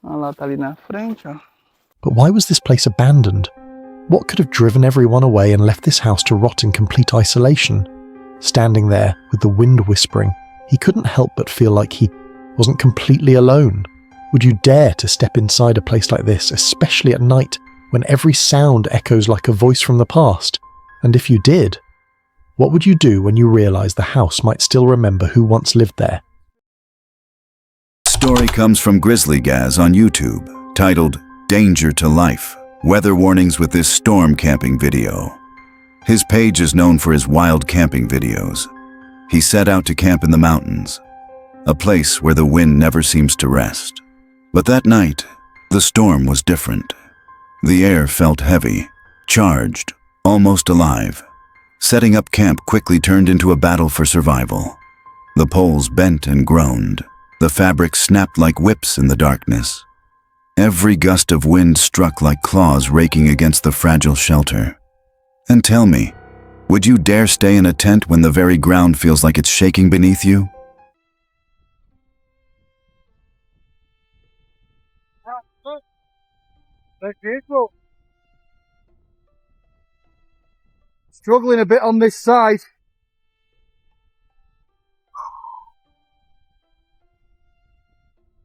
Olha lá, tá ali na frente, ó. But why was this place abandoned? What could have driven everyone away and left this house to rot in complete isolation? Standing there, with the wind whispering, he couldn't help but feel like he wasn't completely alone. Would you dare to step inside a place like this, especially at night, when every sound echoes like a voice from the past? And if you did, what would you do when you realize the house might still remember who once lived there? Story comes from Grizzly Gaz on YouTube, titled Danger to Life, Weather Warnings with this Storm Camping Video. His page is known for his wild camping videos. He set out to camp in the mountains, a place where the wind never seems to rest. But that night, the storm was different. The air felt heavy, charged, almost alive. Setting up camp quickly turned into a battle for survival. The poles bent and groaned. The fabric snapped like whips in the darkness. Every gust of wind struck like claws raking against the fragile shelter. And tell me, would you dare stay in a tent when the very ground feels like it's shaking beneath you? Struggling a bit on this side.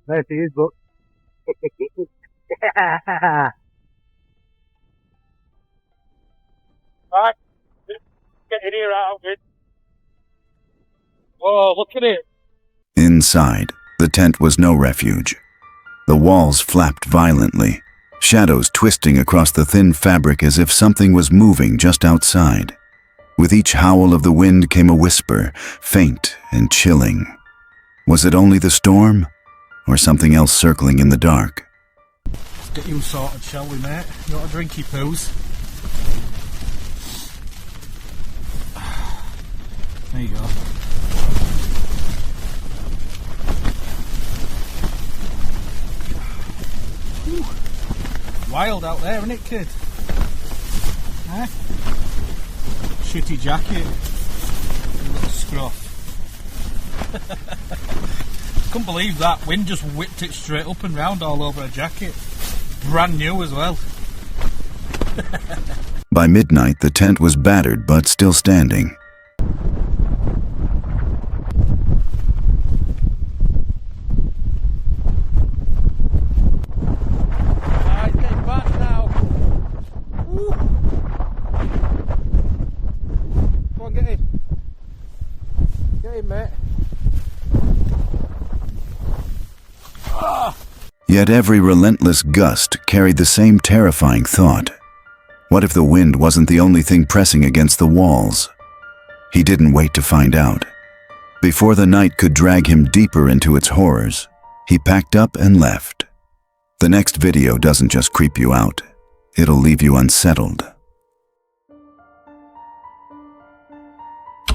There he is, look. Right, get in here out of it. Oh, look at it. Inside, the tent was no refuge. The walls flapped violently, shadows twisting across the thin fabric as if something was moving just outside. With each howl of the wind came a whisper, faint and chilling. Was it only the storm, or something else circling in the dark? Let's get you sorted, shall we, mate? You want a drinky poos? There you go. Whew. Wild out there, isn't it, kid? Eh? Shitty jacket. You little scruff. Couldn't believe that. Wind just whipped it straight up and round all over a jacket. Brand new as well. By midnight, the tent was battered but still standing. Yet every relentless gust carried the same terrifying thought. What if the wind wasn't the only thing pressing against the walls? He didn't wait to find out. Before the night could drag him deeper into its horrors, he packed up and left. The next video doesn't just creep you out, it'll leave you unsettled.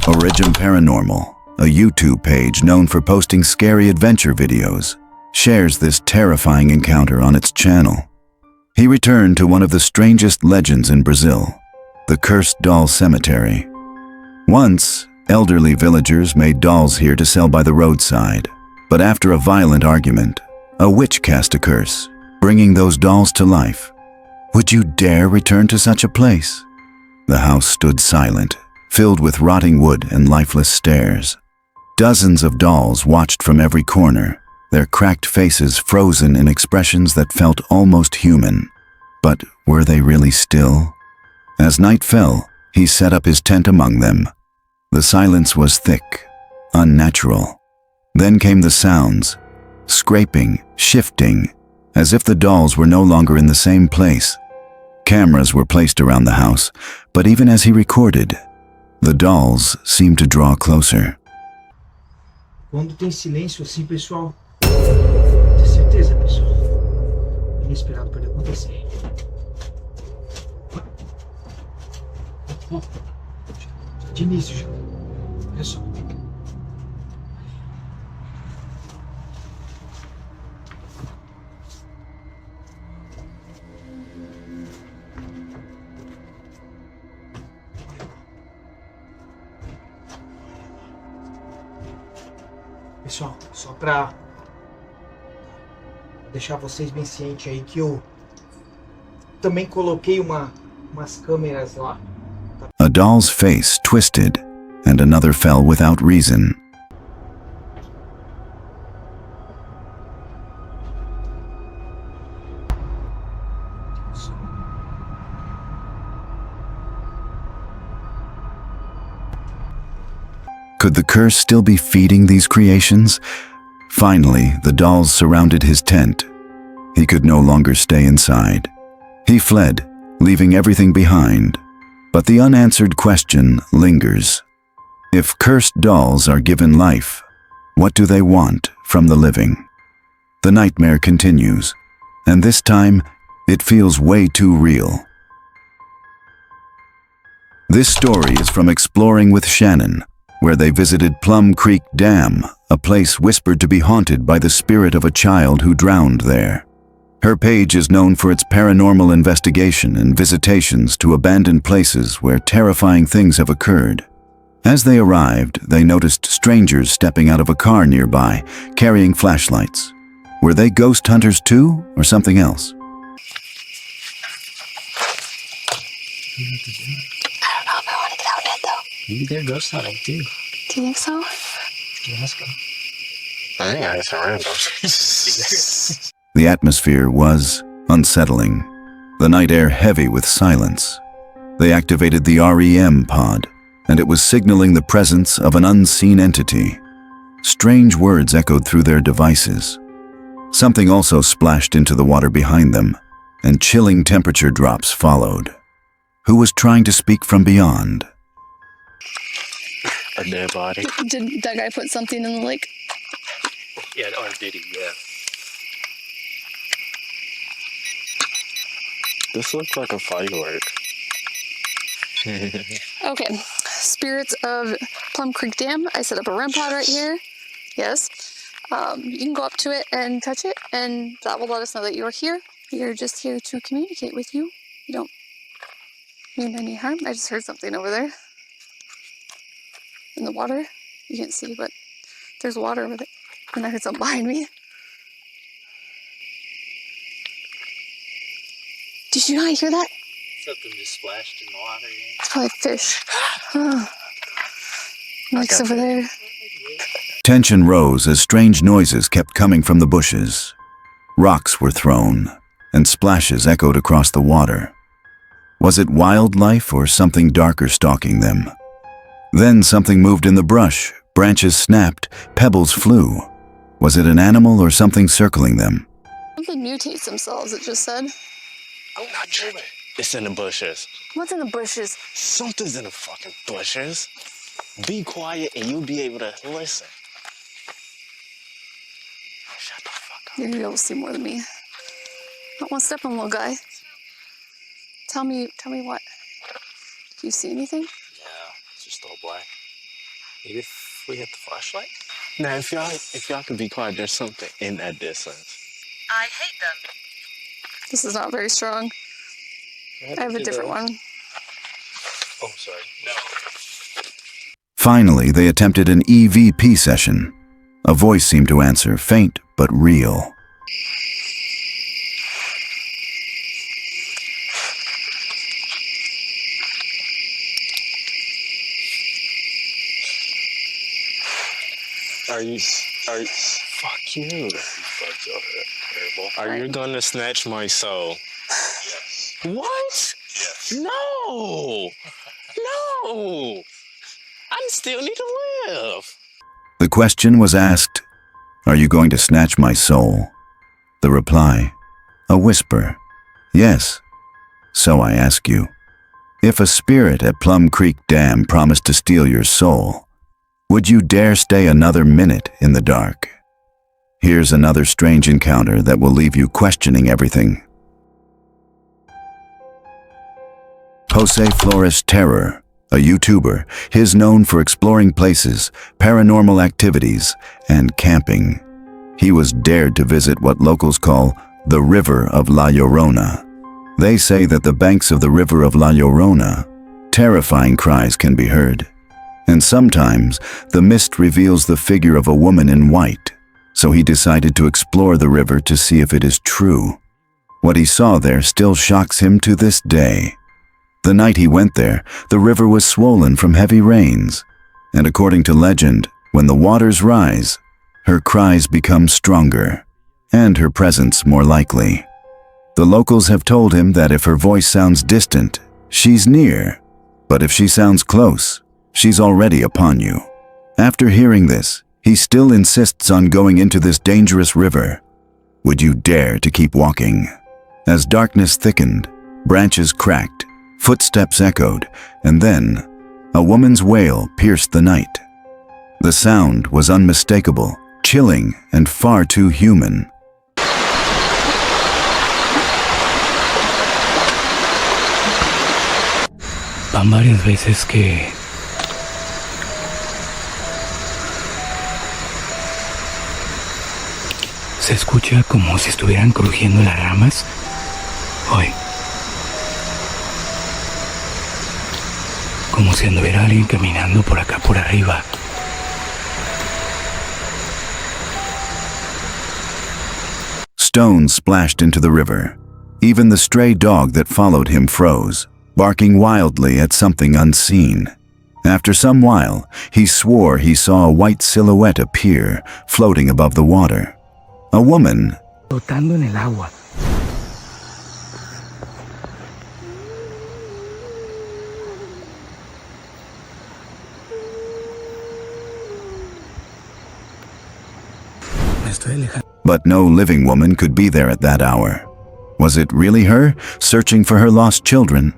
Origin Paranormal, a YouTube page known for posting scary adventure videos, shares this terrifying encounter on its channel. He returned to one of the strangest legends in Brazil, the Cursed Doll Cemetery. Once, elderly villagers made dolls here to sell by the roadside, but after a violent argument, a witch cast a curse, bringing those dolls to life. Would you dare return to such a place? The house stood silent, filled with rotting wood and lifeless stairs. Dozens of dolls watched from every corner, their cracked faces frozen in expressions that felt almost human. But were they really still? As night fell, he set up his tent among them. The silence was thick, unnatural. Then came the sounds, scraping, shifting, as if the dolls were no longer in the same place. Cameras were placed around the house, but even as he recorded, the dolls seemed to draw closer. Quando tem silêncio assim, pessoal, tem certeza, pessoal, inesperado pode acontecer. Ó, de início já. Olha só. Pessoal, só pra deixar vocês bem cientes aí que eu também coloquei uma umas câmeras lá. A doll's face twisted, and another fell without reason. Could the curse still be feeding these creations? Finally, the dolls surrounded his tent. He could no longer stay inside. He fled, leaving everything behind. But the unanswered question lingers. If cursed dolls are given life, what do they want from the living? The nightmare continues, and this time, it feels way too real. This story is from Exploring with Shannon, where they visited Plum Creek Dam, a place whispered to be haunted by the spirit of a child who drowned there. Her page is known for its paranormal investigation and visitations to abandoned places where terrifying things have occurred. As they arrived, they noticed strangers stepping out of a car nearby, carrying flashlights. Were they ghost hunters too, or something else? I don't know if I want to get out yet, though. Maybe they're ghost hunting too. Do you think so? Yeah, let's go. I think I had some randos. The atmosphere was unsettling, the night air heavy with silence. They activated the REM pod, and it was signaling the presence of an unseen entity. Strange words echoed through their devices. Something also splashed into the water behind them, and chilling temperature drops followed. Who was trying to speak from beyond? A dead body. Did that guy put something in the lake? Yeah, or did he? Yeah. This looks like a firework. Okay. Spirits of Plum Creek Dam. I set up a REM pod right here. Yes. You can go up to it and touch it, and that will let us know that you're here. We are just here to communicate with you. You don't mean any harm. I just heard something over there in the water. You can't see, but there's water over there. And I heard something behind me. Did you not hear that? Something just splashed in the water. Yeah. It's probably fish. Mike's over there. Tension rose as strange noises kept coming from the bushes. Rocks were thrown, and splashes echoed across the water. Was it wildlife or something darker stalking them? Then something moved in the brush, branches snapped, pebbles flew. Was it an animal or something circling them? Something mutates themselves, it just said. I'm not tripping. It's in the bushes. What's in the bushes? Something's in the fucking bushes. Be quiet and you'll be able to listen. Shut the fuck up. You're gonna be able to see more than me. Not one step on, little guy. Tell me what? Do you see anything? Yeah, it's just all black. Maybe if we hit the flashlight? Now, if y'all could be quiet, there's something in that distance. I hate them. This is not very strong. I have a different one. Oh, sorry. No. Finally, they attempted an EVP session. A voice seemed to answer, faint but real. Fuck you. Are you gonna snatch my soul? Yes. What? Yes. No! No! I still need to live. The question was asked, "Are you going to snatch my soul?" The reply, a whisper, "Yes." So I ask you, if a spirit at Plum Creek Dam promised to steal your soul, would you dare stay another minute in the dark? Here's another strange encounter that will leave you questioning everything. Jose Flores Terror, a YouTuber, is known for exploring places, paranormal activities, and camping. He was dared to visit what locals call the River of La Llorona. They say that the banks of the River of La Llorona, terrifying cries can be heard. And sometimes, the mist reveals the figure of a woman in white, so he decided to explore the river to see if it is true. What he saw there still shocks him to this day. The night he went there, the river was swollen from heavy rains, and according to legend, when the waters rise, her cries become stronger, and her presence more likely. The locals have told him that if her voice sounds distant, she's near, but if she sounds close, she's already upon you. After hearing this, he still insists on going into this dangerous river. Would you dare to keep walking? As darkness thickened, branches cracked, footsteps echoed, and then a woman's wail pierced the night. The sound was unmistakable, chilling, and far too human. Van varias veces que se escucha como si estuvieran crujiendo las ramas. Hoy. Como si anduviera alguien caminando por acá por arriba. Stones splashed into the river. Even the stray dog that followed him froze, barking wildly at something unseen. After some while, he swore he saw a white silhouette appear, floating above the water. A woman. Flotando en el agua. But no living woman could be there at that hour. Was it really her, searching for her lost children?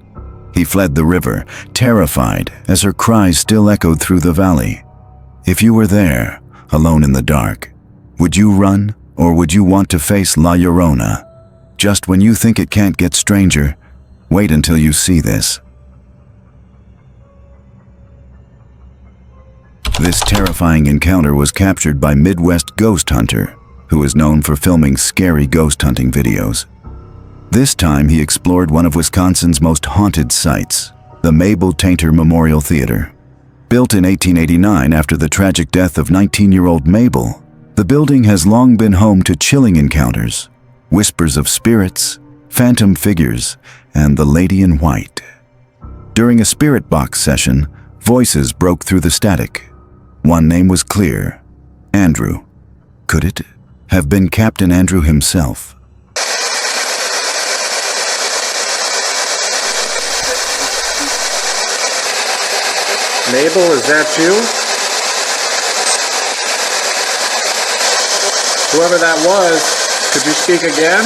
He fled the river, terrified, as her cries still echoed through the valley. If you were there, alone in the dark, would you run, or would you want to face La Llorona? Just when you think it can't get stranger, wait until you see this. This terrifying encounter was captured by Midwest ghost hunter, who is known for filming scary ghost hunting videos. This time he explored one of Wisconsin's most haunted sites, the Mabel Tainter Memorial Theater. Built in 1889 after the tragic death of 19-year-old Mabel, the building has long been home to chilling encounters, whispers of spirits, phantom figures, and the Lady in White. During a spirit box session, voices broke through the static. One name was clear: Andrew. Could it have been Captain Andrew himself? Mabel, is that you? Whoever that was, could you speak again?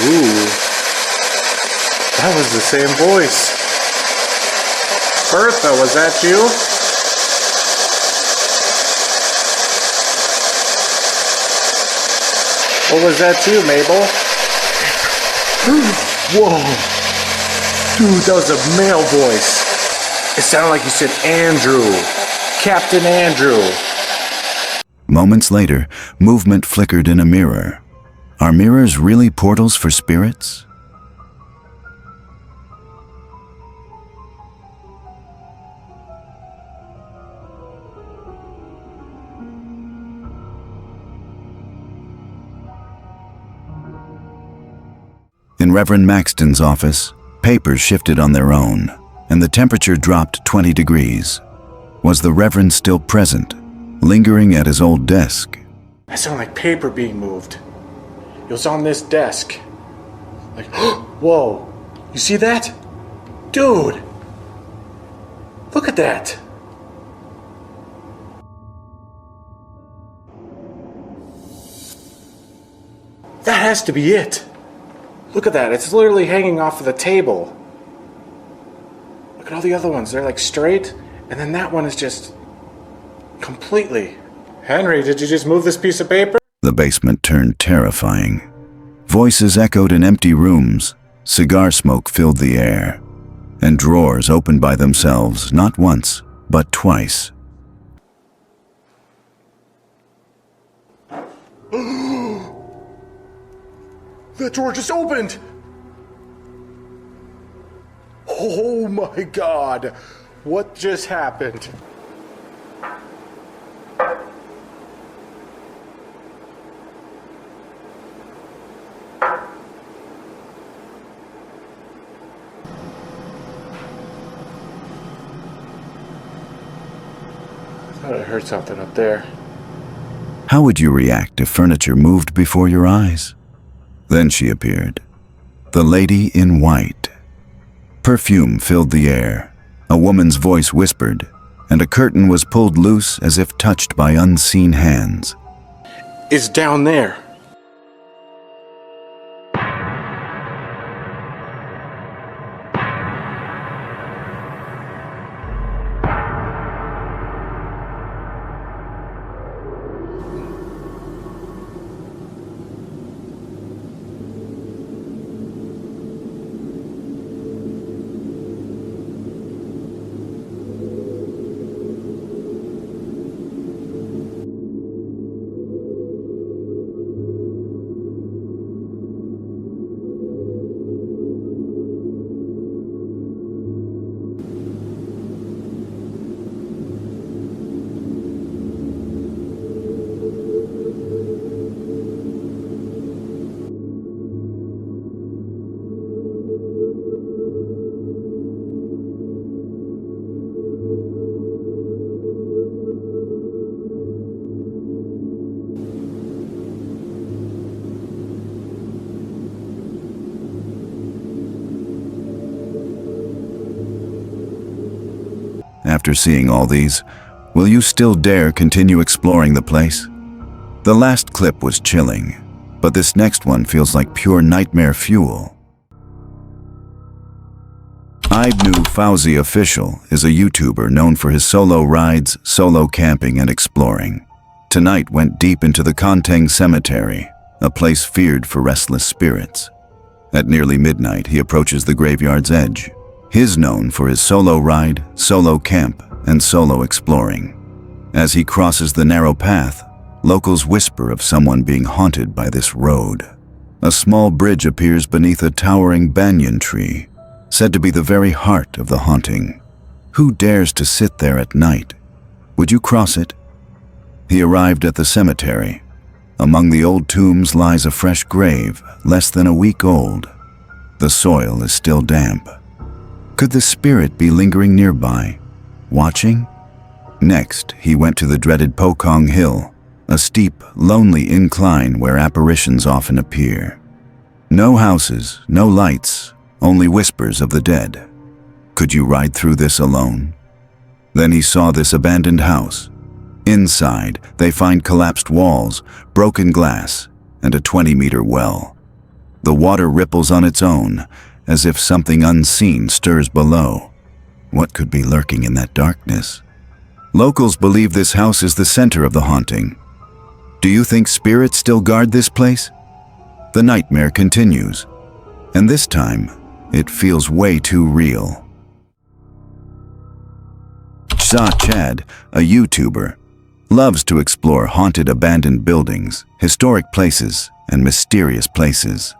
Ooh, that was the same voice. Bertha, was that you? Or was that you, Mabel? Whoa! Dude, that was a male voice. It sounded like you said Andrew. Captain Andrew. Moments later, movement flickered in a mirror. Are mirrors really portals for spirits? In Reverend Maxton's office, papers shifted on their own, and the temperature dropped 20 degrees. Was the Reverend still present, lingering at his old desk? That sounded like paper being moved. It was on this desk. Like, whoa, you see that? Dude, look at that. That has to be it. Look at that, it's literally hanging off of the table. Look at all the other ones, they're like straight, and then that one is just completely. Henry, did you just move this piece of paper? The basement turned terrifying. Voices echoed in empty rooms, cigar smoke filled the air, and drawers opened by themselves not once, but twice. That drawer just opened! Oh my god! What just happened? thought I heard something up there. How would you react if furniture moved before your eyes? Then she appeared. The lady in white. Perfume filled the air. A woman's voice whispered, and a curtain was pulled loose as if touched by unseen hands. It's down there. After seeing all these, will you still dare continue exploring the place? The last clip was chilling, but this next one feels like pure nightmare fuel. Ibnu Fauzi Official is a YouTuber known for his solo rides, solo camping, and exploring. Tonight went deep into the Konteng Cemetery, a place feared for restless spirits. At nearly midnight, he approaches the graveyard's edge. He's known for his solo ride, solo camp, and solo exploring. As he crosses the narrow path, locals whisper of someone being haunted by this road. A small bridge appears beneath a towering banyan tree, said to be the very heart of the haunting. Who dares to sit there at night? Would you cross it? He arrived at the cemetery. Among the old tombs lies a fresh grave, less than a week old. The soil is still damp. Could the spirit be lingering nearby, watching? Next, he went to the dreaded Pokong Hill, a steep, lonely incline where apparitions often appear. No houses, no lights, only whispers of the dead. Could you ride through this alone? Then he saw this abandoned house. Inside, they find collapsed walls, broken glass, and a 20-meter well. The water ripples on its own, as if something unseen stirs below. What could be lurking in that darkness? Locals believe this house is the center of the haunting. Do you think spirits still guard this place? The nightmare continues, and this time, it feels way too real. Cha Chad, a YouTuber, loves to explore haunted abandoned buildings, historic places, and mysterious places.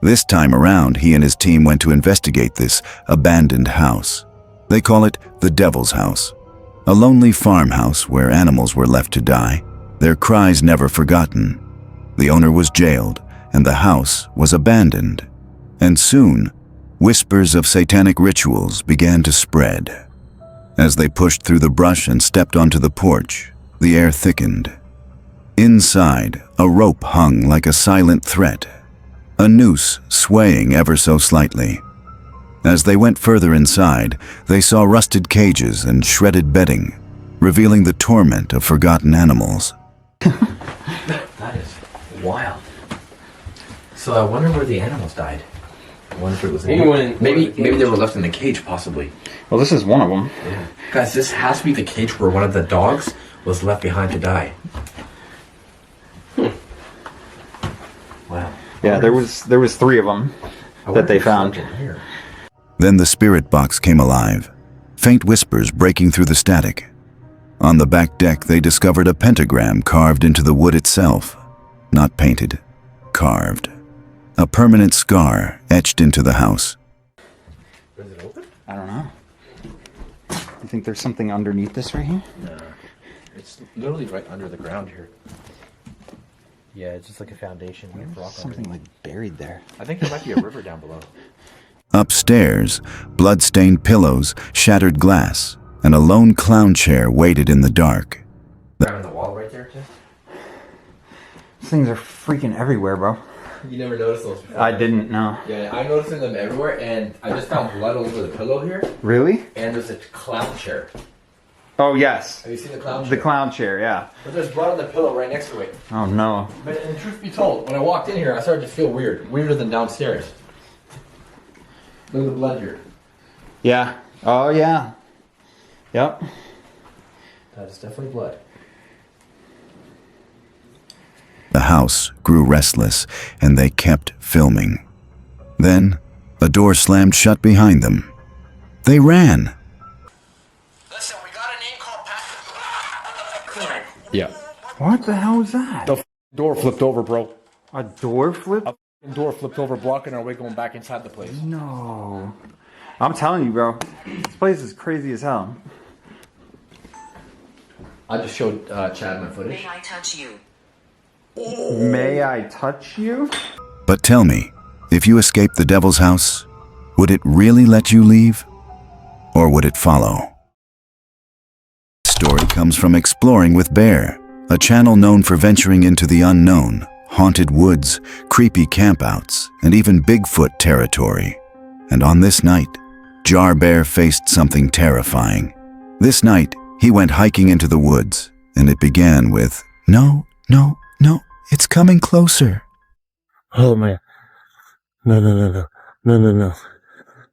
This time around, he and his team went to investigate this abandoned house. They call it the Devil's House, a lonely farmhouse where animals were left to die, their cries never forgotten. The owner was jailed, and the house was abandoned. And soon, whispers of satanic rituals began to spread. As they pushed through the brush and stepped onto the porch, the air thickened. Inside, a rope hung like a silent threat, a noose swaying ever so slightly. As they went further inside, they saw rusted cages and shredded bedding, revealing the torment of forgotten animals. That is wild. So I wonder where the animals died. I wonder if it was maybe they were left in the cage, possibly. Well, this is one of them. Yeah. Guys, this has to be the cage where one of the dogs was left behind to die. Wow. Yeah, there was 3 of them that they found. Then the spirit box came alive, faint whispers breaking through the static. On the back deck, they discovered a pentagram carved into the wood itself. Not painted, carved. A permanent scar etched into the house. Is it open? I don't know. You think there's something underneath this right here? No. It's literally right under the ground here. Yeah, it's just like a foundation. There's something like buried there. I think there might be a river down below. Upstairs, blood-stained pillows, shattered glass, and a lone clown chair waited in the dark. On the wall right there, too? These things are freaking everywhere, bro. You never noticed those before? I didn't know. Yeah, I'm noticing them everywhere, and I just found blood all over the pillow here. Really? And there's a clown chair. Oh, yes. Have you seen the clown chair? The clown chair, yeah. But there's blood on the pillow right next to it. Oh, no. But and truth be told, when I walked in here, I started to feel weird. Weirder than downstairs. Look at the blood here. Yeah. Oh, yeah. Yep. That is definitely blood. The house grew restless, and they kept filming. Then, a door slammed shut behind them. They ran. Listen, we got a name called Patrick. Yeah. What the hell was that? The door flipped over, bro. A door flipped? A door flipped over, blocking our way going back inside the place. No. I'm telling you, bro. This place is crazy as hell. I just showed Chad my footage. May I touch you? May I touch you? But tell me, if you escaped the devil's house, would it really let you leave? Or would it follow? This story comes from Exploring with Bear, a channel known for venturing into the unknown, haunted woods, creepy campouts, and even Bigfoot territory. And on this night, Jar Bear faced something terrifying. This night, he went hiking into the woods, and it began with, "No, no, no, it's coming closer." Oh man. No, no, no, no. No, no, no.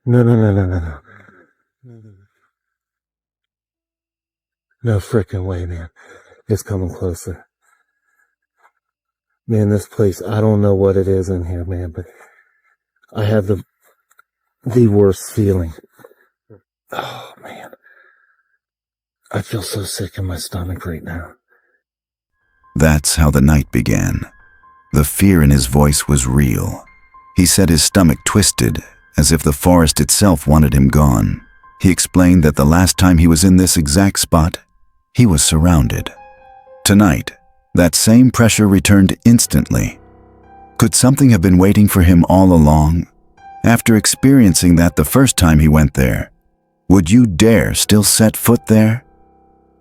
No, no, no, no, no, no. No freaking way, man. It's coming closer. Man, this place, I don't know what it is in here, man, but I have the worst feeling. Oh man. I feel so sick in my stomach right now. That's how the night began. The fear in his voice was real. He said his stomach twisted, as if the forest itself wanted him gone. He explained that the last time he was in this exact spot, he was surrounded. Tonight, that same pressure returned instantly. Could something have been waiting for him all along? After experiencing that the first time he went there, would you dare still set foot there?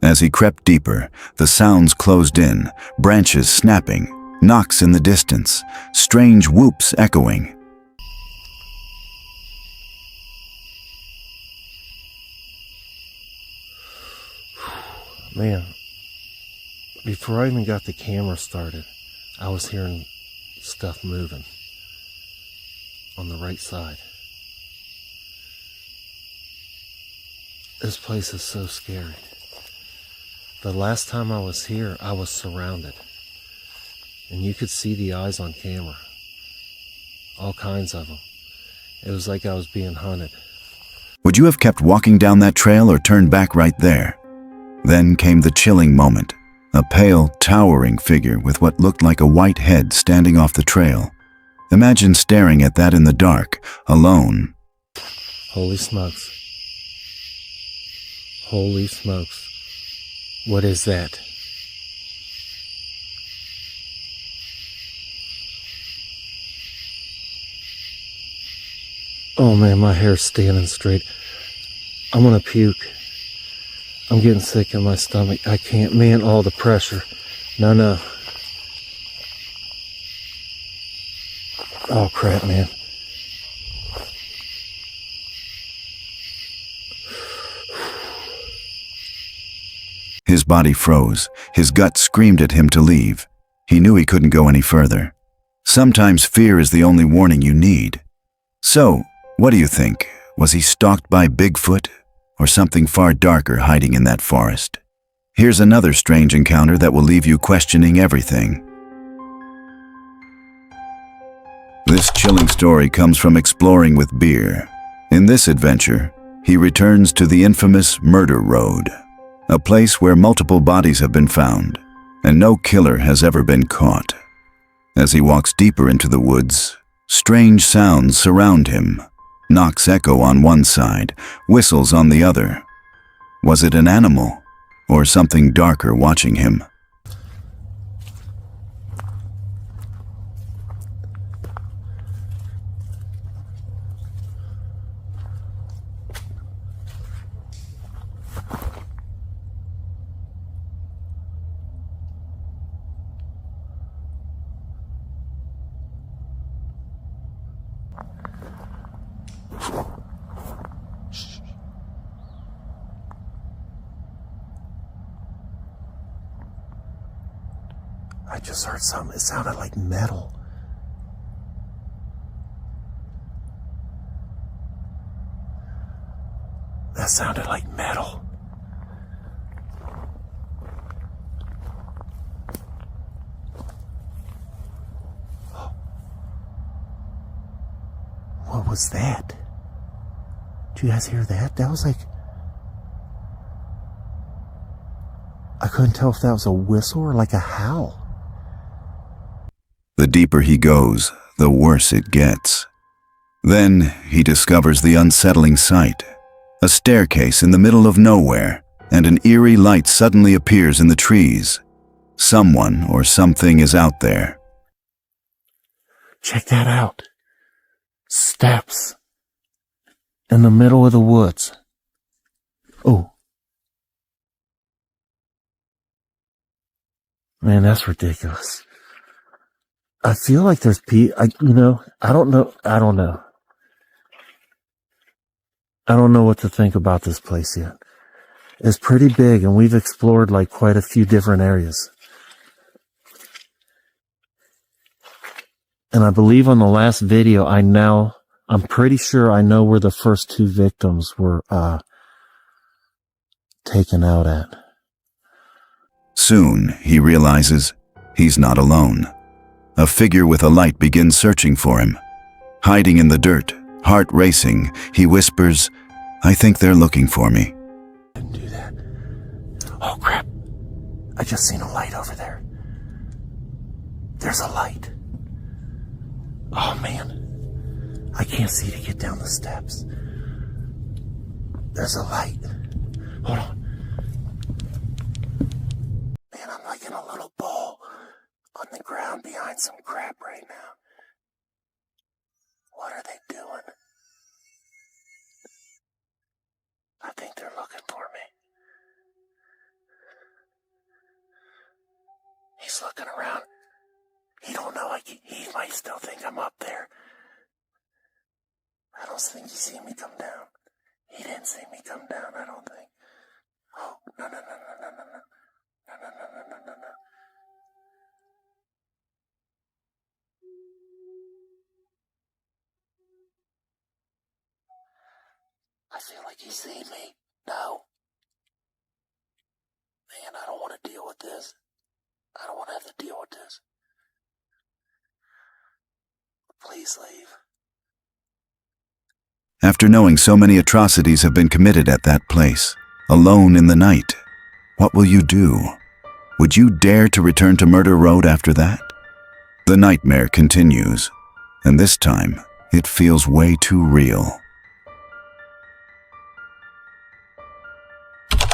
As he crept deeper, the sounds closed in, branches snapping, knocks in the distance, strange whoops echoing. Man, before I even got the camera started, I was hearing stuff moving on the right side. This place is so scary. The last time I was here, I was surrounded. And you could see the eyes on camera. All kinds of them. It was like I was being hunted. Would you have kept walking down that trail or turned back right there? Then came the chilling moment. A pale, towering figure with what looked like a white head standing off the trail. Imagine staring at that in the dark, alone. Holy smokes. Holy smokes. What is that? Oh man, my hair's standing straight. I'm gonna puke. I'm getting sick in my stomach. I can't, man, all the pressure. No, no. Oh crap, man. His body froze. His gut screamed at him to leave. He knew he couldn't go any further. Sometimes fear is the only warning you need. So, what do you think? Was he stalked by Bigfoot? Or something far darker hiding in that forest? Here's another strange encounter that will leave you questioning everything. This chilling story comes from Exploring with Beer. In this adventure, he returns to the infamous Murder Road, a place where multiple bodies have been found, and no killer has ever been caught. As he walks deeper into the woods, strange sounds surround him. Knocks echo on one side, whistles on the other. Was it an animal, or something darker watching him? I just heard something. It sounded like metal. That sounded like metal. What was that? Did you guys hear that? That was like... I couldn't tell if that was a whistle or like a howl. The deeper he goes, the worse it gets. Then he discovers the unsettling sight. A staircase in the middle of nowhere, and an eerie light suddenly appears in the trees. Someone or something is out there. Check that out. Steps. In the middle of the woods. Oh. Man, that's ridiculous. I feel like there's I don't know. I don't know what to think about this place yet. It's pretty big, and we've explored like quite a few different areas. And I believe on the last video, I'm pretty sure I know where the first 2 victims were taken out at. Soon, he realizes he's not alone. A figure with a light begins searching for him. Hiding in the dirt, heart racing, he whispers, "I think they're looking for me." Didn't do that. Oh crap. I just seen a light over there. There's a light. Oh man. I can't see to get down the steps. There's a light. Hold on. Man, I'm like in a little ball on the ground behind some crap right now. What are they doing? I think they're looking for me. He's looking around. He don't know. He might still think I'm up there. I don't think he seen me come down. He didn't see me come down, I don't think. Oh, no. No. I feel like he's seen me. No. Man, I don't want to deal with this. I don't want to have to deal with this. Please leave. After knowing so many atrocities have been committed at that place, alone in the night, what will you do? Would you dare to return to Murder Road after that? The nightmare continues, and this time, it feels way too real.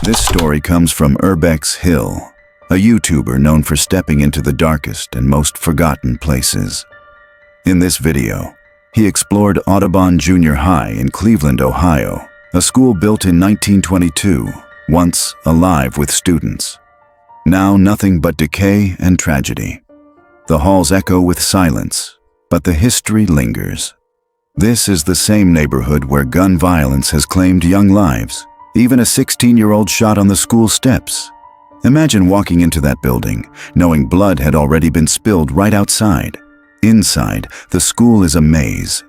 This story comes from Urbex Hill, a YouTuber known for stepping into the darkest and most forgotten places. In this video, he explored Audubon Junior High in Cleveland, Ohio, a school built in 1922, once alive with students. Now nothing but decay and tragedy. The halls echo with silence, but the history lingers. This is the same neighborhood where gun violence has claimed young lives, even a 16-year-old shot on the school steps. Imagine walking into that building, knowing blood had already been spilled right outside. Inside, the school is a maze.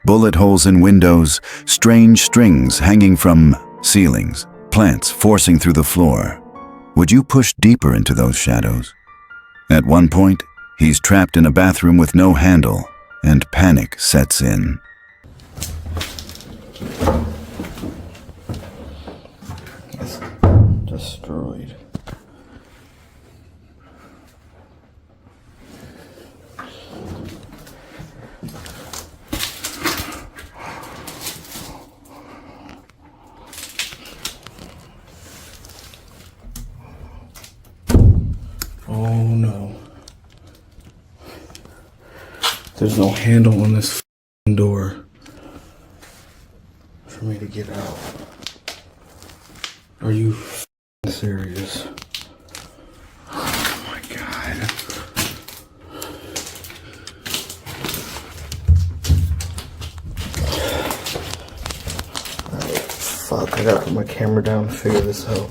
Bullet holes in windows, strange strings hanging from ceilings, plants forcing through the floor. Would you push deeper into those shadows? At one point, he's trapped in a bathroom with no handle, and panic sets in. It's destroyed. Oh no. There's no handle on this door for me to get out. Are you serious? Oh my god. Alright, fuck, I gotta put my camera down to figure this out.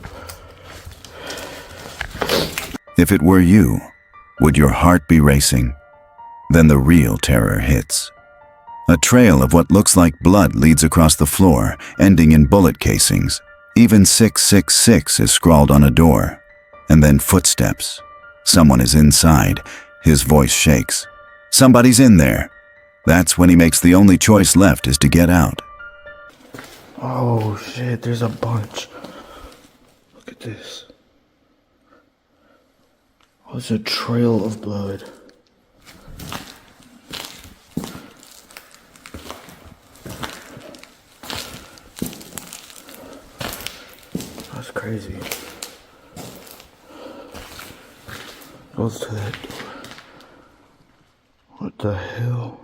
If it were you, Would your heart be racing? Then the real terror hits. A trail of what looks like blood leads across the floor, ending in bullet casings. Even 666 is scrawled on a door. And then footsteps. Someone is inside. His voice shakes. Somebody's in there. That's when he makes the only choice left is to get out. Oh shit, there's a bunch. Look at this. Oh, it's a trail of blood. That's crazy. Goes to that door. What the hell?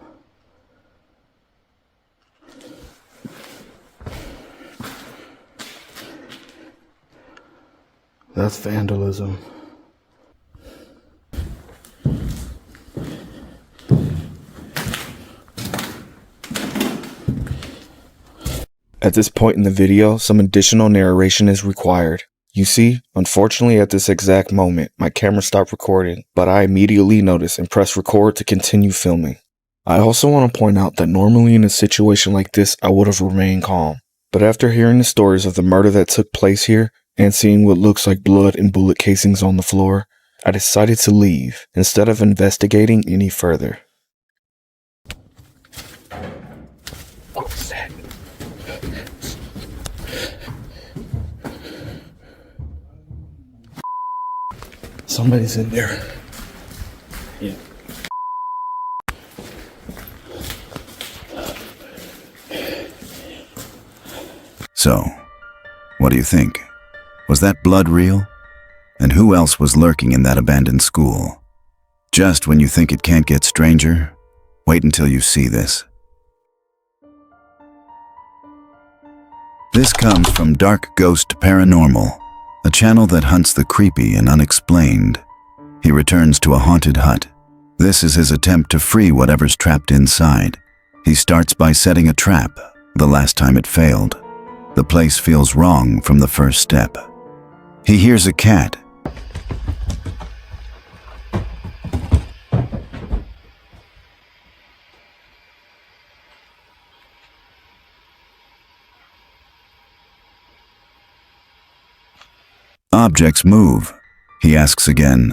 That's vandalism. At this point in the video, some additional narration is required. You see, unfortunately at this exact moment, my camera stopped recording, but I immediately noticed and pressed record to continue filming. I also want to point out that normally in a situation like this, I would have remained calm. But after hearing the stories of the murder that took place here, and seeing what looks like blood and bullet casings on the floor, I decided to leave instead of investigating any further. What was that? Somebody's in there. Yeah. So, what do you think? Was that blood real? And who else was lurking in that abandoned school? Just when you think it can't get stranger, wait until you see this. This comes from Dark Ghost Paranormal, a channel that hunts the creepy and unexplained. He returns to a haunted hut. This is his attempt to free whatever's trapped inside. He starts by setting a trap. The last time it failed. The place feels wrong from the first step. He hears a cat. Objects move. He asks again,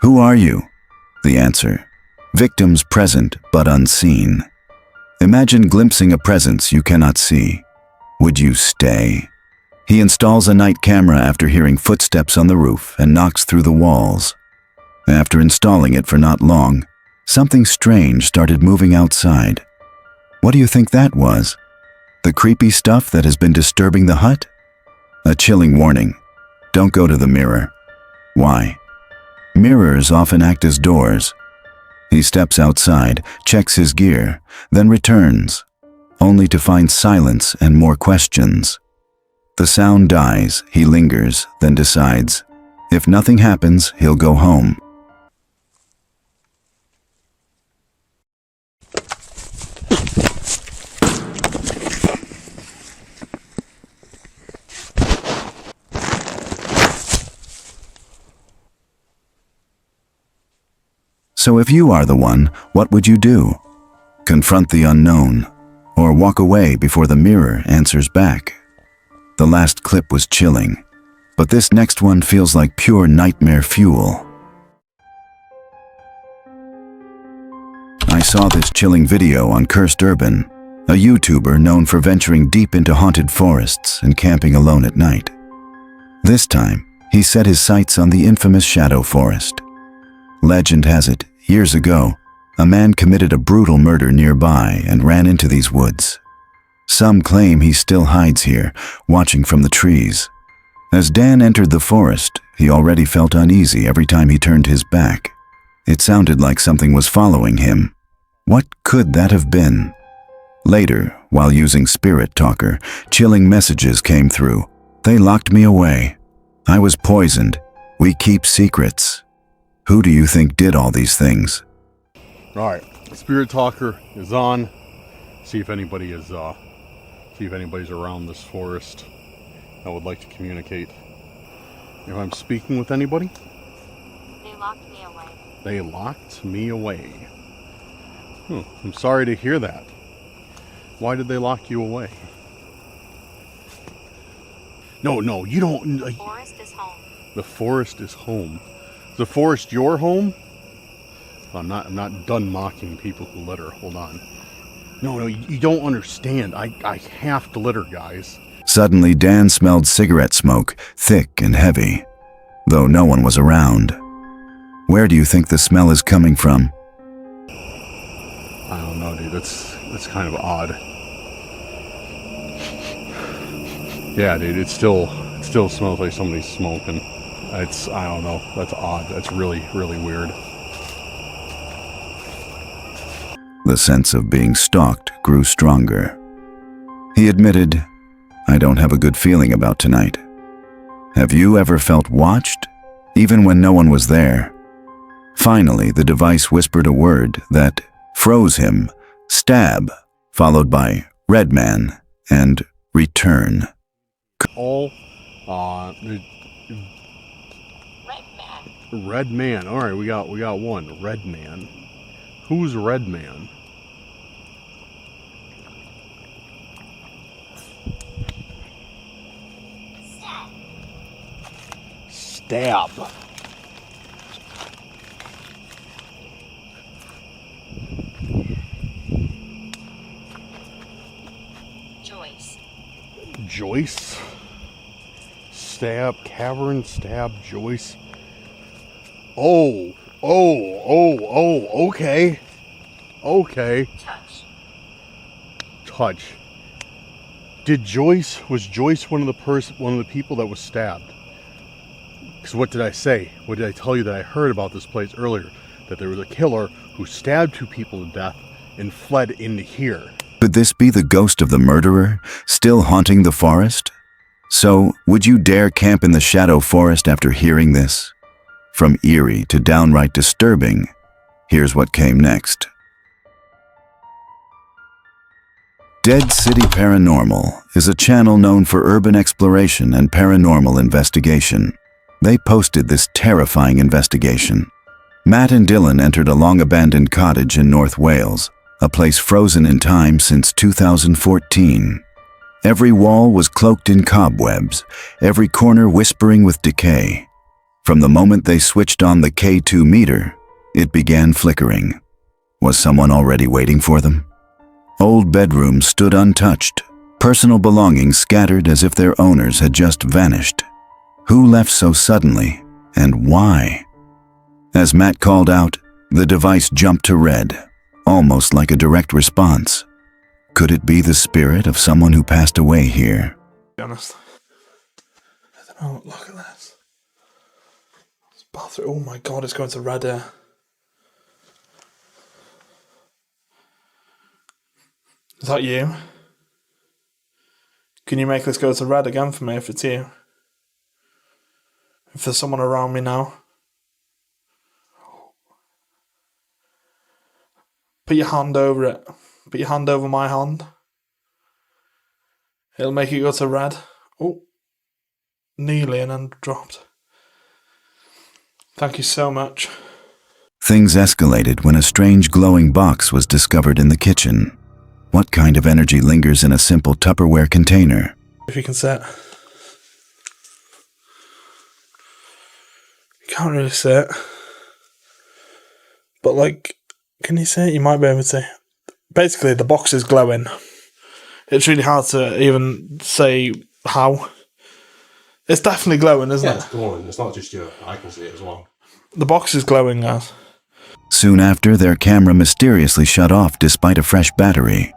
"Who are you?" The answer, "Victims present but unseen." Imagine glimpsing a presence you cannot see. Would you stay? He installs a night camera after hearing footsteps on the roof and knocks through the walls. After installing it for not long, something strange started moving outside. What do you think that was? The creepy stuff that has been disturbing the hut? A chilling warning. Don't go to the mirror. Why? Mirrors often act as doors. He steps outside, checks his gear, then returns, only to find silence and more questions. The sound dies, he lingers, then decides, if nothing happens, he'll go home. So if you are the one, what would you do? Confront the unknown, or walk away before the mirror answers back? The last clip was chilling, but this next one feels like pure nightmare fuel. I saw this chilling video on Cursed Urban, a YouTuber known for venturing deep into haunted forests and camping alone at night. This time, he set his sights on the infamous Shadow Forest. Legend has it, years ago, a man committed a brutal murder nearby and ran into these woods. Some claim he still hides here, watching from the trees. As Dan entered the forest, he already felt uneasy every time he turned his back. It sounded like something was following him. What could that have been? Later, while using Spirit Talker, chilling messages came through. They locked me away. I was poisoned. We keep secrets. Who do you think did all these things? Alright, Spirit Talker is on. See if anybody's around this forest that would like to communicate. If I'm speaking with anybody? They locked me away. They locked me away. I'm sorry to hear that. Why did they lock you away? No, you don't. The forest is home. The forest is home. Is the forest your home? I'm not done mocking people who litter. Hold on. No, you don't understand. I have to litter, guys. Suddenly, Dan smelled cigarette smoke, thick and heavy, though no one was around. Where do you think the smell is coming from? I don't know, dude. That's kind of odd. Yeah, dude. It still smells like somebody's smoking. I don't know. That's odd. That's really, really weird. The sense of being stalked grew stronger. He admitted, "I don't have a good feeling about tonight." Have you ever felt watched, even when no one was there? Finally, the device whispered a word that froze him: stab, followed by red man and return. Red man. All right, we got one. Red man. Who's red man? Stab. Joyce. Stab. Cavern. Stab. Joyce. Oh, okay. Touch. Was Joyce one of the people that was stabbed? Because what did I say? What did I tell you that I heard about this place earlier? That there was a killer who stabbed 2 people to death and fled into here. Could this be the ghost of the murderer, still haunting the forest? So, would you dare camp in the shadow forest after hearing this? From eerie to downright disturbing, here's what came next. Dead City Paranormal is a channel known for urban exploration and paranormal investigation. They posted this terrifying investigation. Matt and Dylan entered a long-abandoned cottage in North Wales, a place frozen in time since 2014. Every wall was cloaked in cobwebs, every corner whispering with decay. From the moment they switched on the K2 meter, it began flickering. Was someone already waiting for them? Old bedrooms stood untouched, personal belongings scattered as if their owners had just vanished. Who left so suddenly, and why? As Matt called out, the device jumped to red, almost like a direct response. Could it be the spirit of someone who passed away here? To be honest, I don't know. Look at this. It's bathroom. Oh my god, it's going to red here. Is that you? Can you make this go to red again for me if it's you? If there's someone around me now. Put your hand over it. Put your hand over my hand. It'll make it go to red. Oh. Nearly and then dropped. Thank you so much. Things escalated when a strange glowing box was discovered in the kitchen. What kind of energy lingers in a simple Tupperware container? If you can sit. You can't really sit. But like, can you see it? You might be able to. Basically, the box is glowing. It's really hard to even say how. It's definitely glowing, isn't it? Yeah, it's glowing. It's not just you. I can see it as well. The box is glowing, guys. Soon after, their camera mysteriously shut off despite a fresh battery.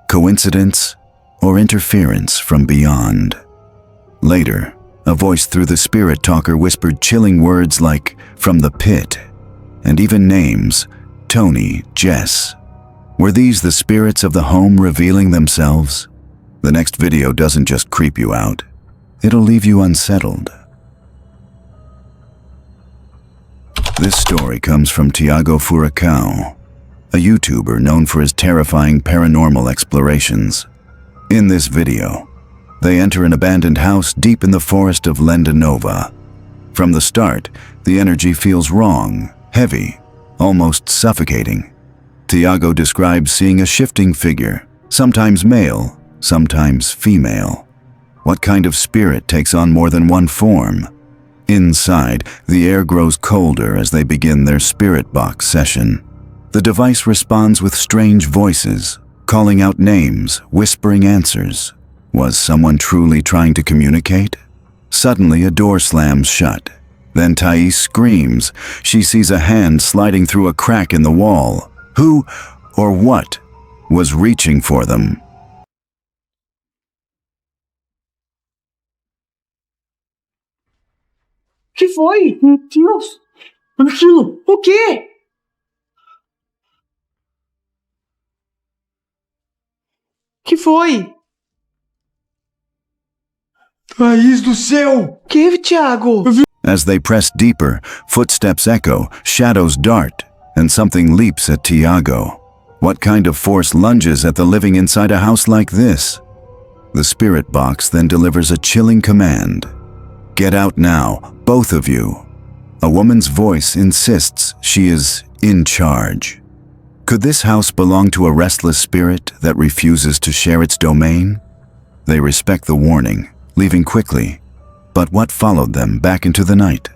Coincidence or interference from beyond? Later, a voice through the spirit talker whispered chilling words like, "from the pit," and even names, Tony, Jess. Were these the spirits of the home revealing themselves? The next video doesn't just creep you out, it'll leave you unsettled. This story comes from Tiago Furacão, a YouTuber known for his terrifying paranormal explorations. In this video, they enter an abandoned house deep in the forest of Lenda Nova. From the start, the energy feels wrong, heavy, almost suffocating. Tiago describes seeing a shifting figure, sometimes male, sometimes female. What kind of spirit takes on more than one form? Inside, the air grows colder as they begin their spirit box session. The device responds with strange voices, calling out names, whispering answers. Was someone truly trying to communicate? Suddenly, a door slams shut. Then Thais screams. She sees a hand sliding through a crack in the wall. Who or what was reaching for them? Que foi? Meu Deus! Aquilo! O quê? Que foi? Thaís do céu! Que, Thiago? As they press deeper, footsteps echo, shadows dart, and something leaps at Tiago. What kind of force lunges at the living inside a house like this? The spirit box then delivers a chilling command. Get out now, both of you. A woman's voice insists she is in charge. Could this house belong to a restless spirit that refuses to share its domain? They respect the warning, leaving quickly. But what followed them back into the night?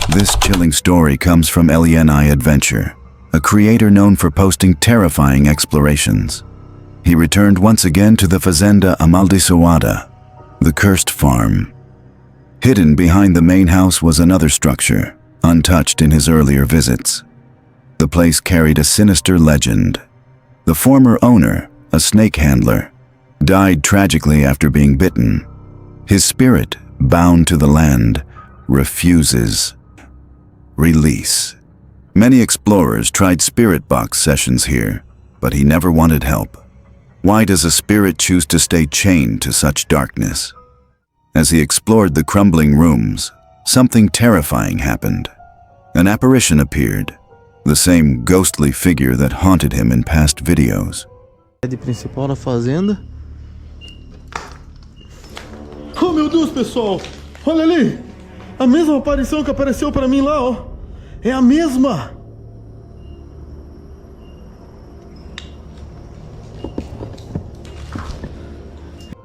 This chilling story comes from Elieni Adventure, a creator known for posting terrifying explorations. He returned once again to the Fazenda Amaldiçoada, the cursed farm. Hidden behind the main house was another structure, untouched in his earlier visits. The place carried a sinister legend. The former owner, a snake handler, died tragically after being bitten. His spirit, bound to the land, refuses release. Many explorers tried spirit box sessions here, but he never wanted help. Why does a spirit choose to stay chained to such darkness? As he explored the crumbling rooms, something terrifying happened. An apparition appeared, the same ghostly figure that haunted him in past videos. Principal da fazenda. Oh meu Deus, pessoal! Olha ali! A mesma aparição que apareceu para mim lá, ó. É a mesma!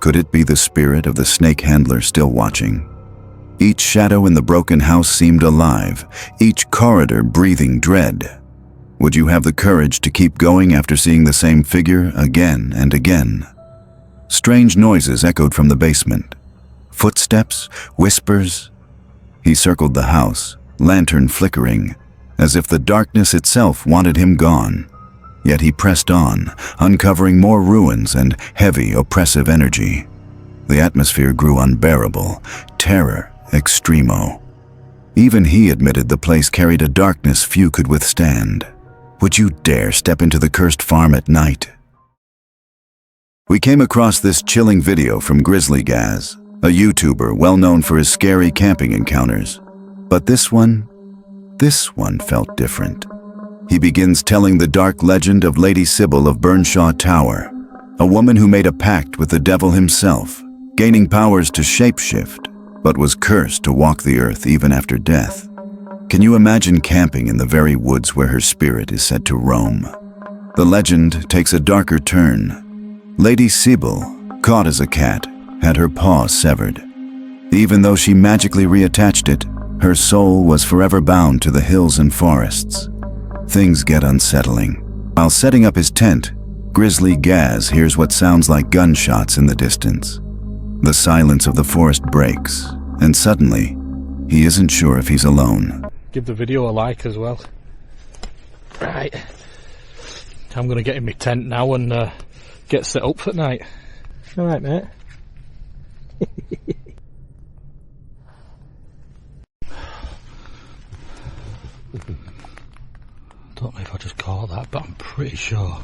Could it be the spirit of the snake handler still watching? Each shadow in the broken house seemed alive, each corridor breathing dread. Would you have the courage to keep going after seeing the same figure again and again? Strange noises echoed from the basement. Footsteps, whispers. He circled the house, lantern flickering, as if the darkness itself wanted him gone. Yet he pressed on, uncovering more ruins and heavy, oppressive energy. The atmosphere grew unbearable, terror extremo. Even he admitted the place carried a darkness few could withstand. Would you dare step into the cursed farm at night? We came across this chilling video from Grizzly Gaz, a YouTuber well known for his scary camping encounters. But this one felt different. He begins telling the dark legend of Lady Sybil of Burnshaw Tower, a woman who made a pact with the devil himself, gaining powers to shapeshift, but was cursed to walk the earth even after death. Can you imagine camping in the very woods where her spirit is said to roam? The legend takes a darker turn. Lady Sybil, caught as a cat, had her paw severed. Even though she magically reattached it, her soul was forever bound to the hills and forests. Things get unsettling. While setting up his tent, Grizzly Gaz hears what sounds like gunshots in the distance. The silence of the forest breaks, and suddenly, he isn't sure if he's alone. Give the video a like as well. Right. I'm going to get in my tent now and get set up for night. Alright, mate. Don't know if I just caught that, but I'm pretty sure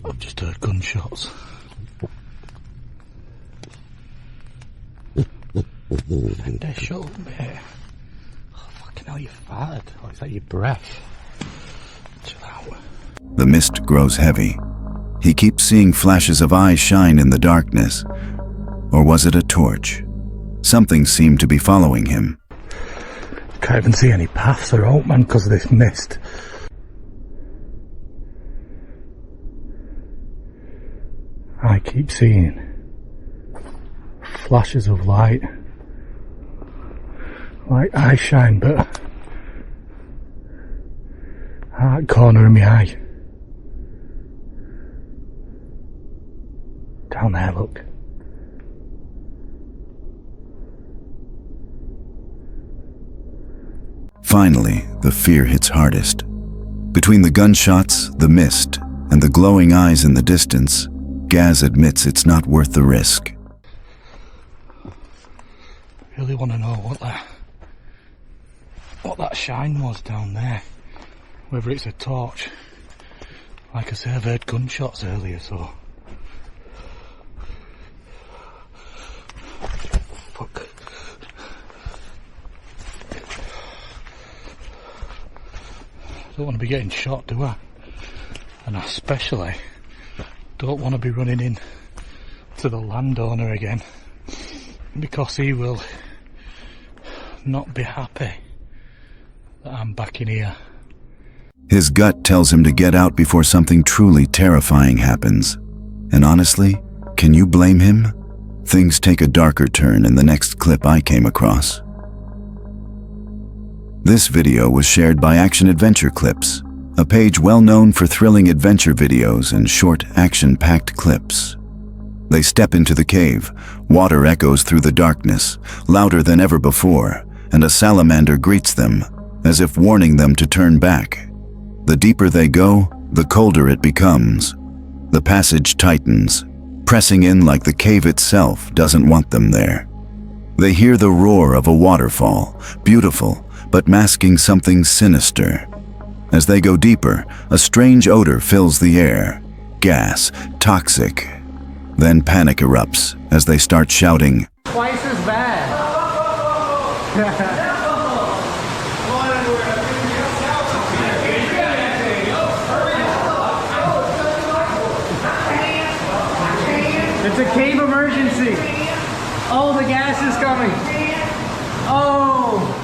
I've just heard gunshots. And they shot me. Oh, fucking hell, you farted. Oh, is that your breath? Chill out. The mist grows heavy. He keeps seeing flashes of eyes shine in the darkness. Or was it a torch? Something seemed to be following him. Can't even see any paths or out, man, because of this mist. I keep seeing flashes of light, like eye shine, but that corner of my eye. Down there, look. Finally, the fear hits hardest. Between the gunshots, the mist, and the glowing eyes in the distance, Gaz admits it's not worth the risk. Really want to know what that shine was down there. Whether it's a torch. Like I say, I've heard gunshots earlier, so... Fuck. I don't want to be getting shot, do I? And I especially don't want to be running in to the landowner again, because he will not be happy that I'm back in here. His gut tells him to get out before something truly terrifying happens. And honestly, can you blame him? Things take a darker turn in the next clip I came across. This video was shared by Action Adventure Clips, a page well known for thrilling adventure videos and short action-packed clips. They step into the cave, water echoes through the darkness, louder than ever before, and a salamander greets them, as if warning them to turn back. The deeper they go, the colder it becomes. The passage tightens, pressing in like the cave itself doesn't want them there. They hear the roar of a waterfall, beautiful, but masking something sinister. As they go deeper, a strange odor fills the air. Gas, toxic. Then panic erupts as they start shouting, Twice as bad. It's a cave emergency. Oh, the gas is coming. Oh.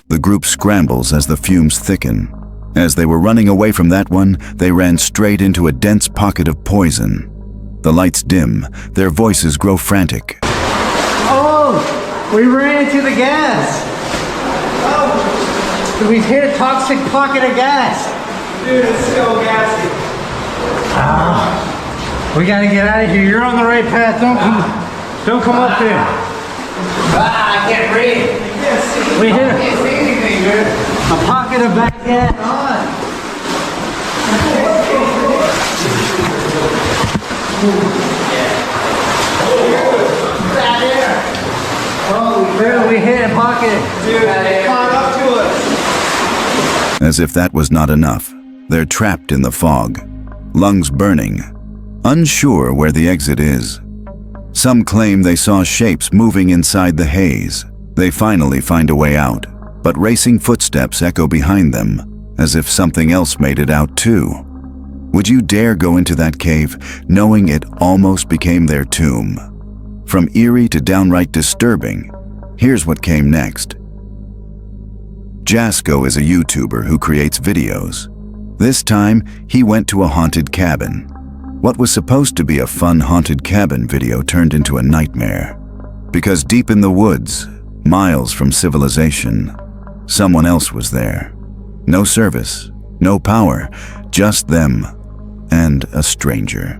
The group scrambles as the fumes thicken. As they were running away from that one, they ran straight into a dense pocket of poison. The lights dim, their voices grow frantic. Oh, we ran into the gas. Oh, we hit a toxic pocket of gas. Dude, it's so gassy. We gotta get out of here. You're on the right path. Don't come up there. I can't breathe. We hit a pocket of bad gas. Oh, we hit a pocket. Dude, climb up to us. As if that was not enough, they're trapped in the fog, lungs burning, unsure where the exit is. Some claim they saw shapes moving inside the haze. They finally find a way out, but racing footsteps echo behind them, as if something else made it out too. Would you dare go into that cave, knowing it almost became their tomb? From eerie to downright disturbing, here's what came next. Jasko is a YouTuber who creates videos. This time, he went to a haunted cabin. What was supposed to be a fun haunted cabin video turned into a nightmare. Because deep in the woods, miles from civilization, someone else was there. No service, no power, just them and a stranger.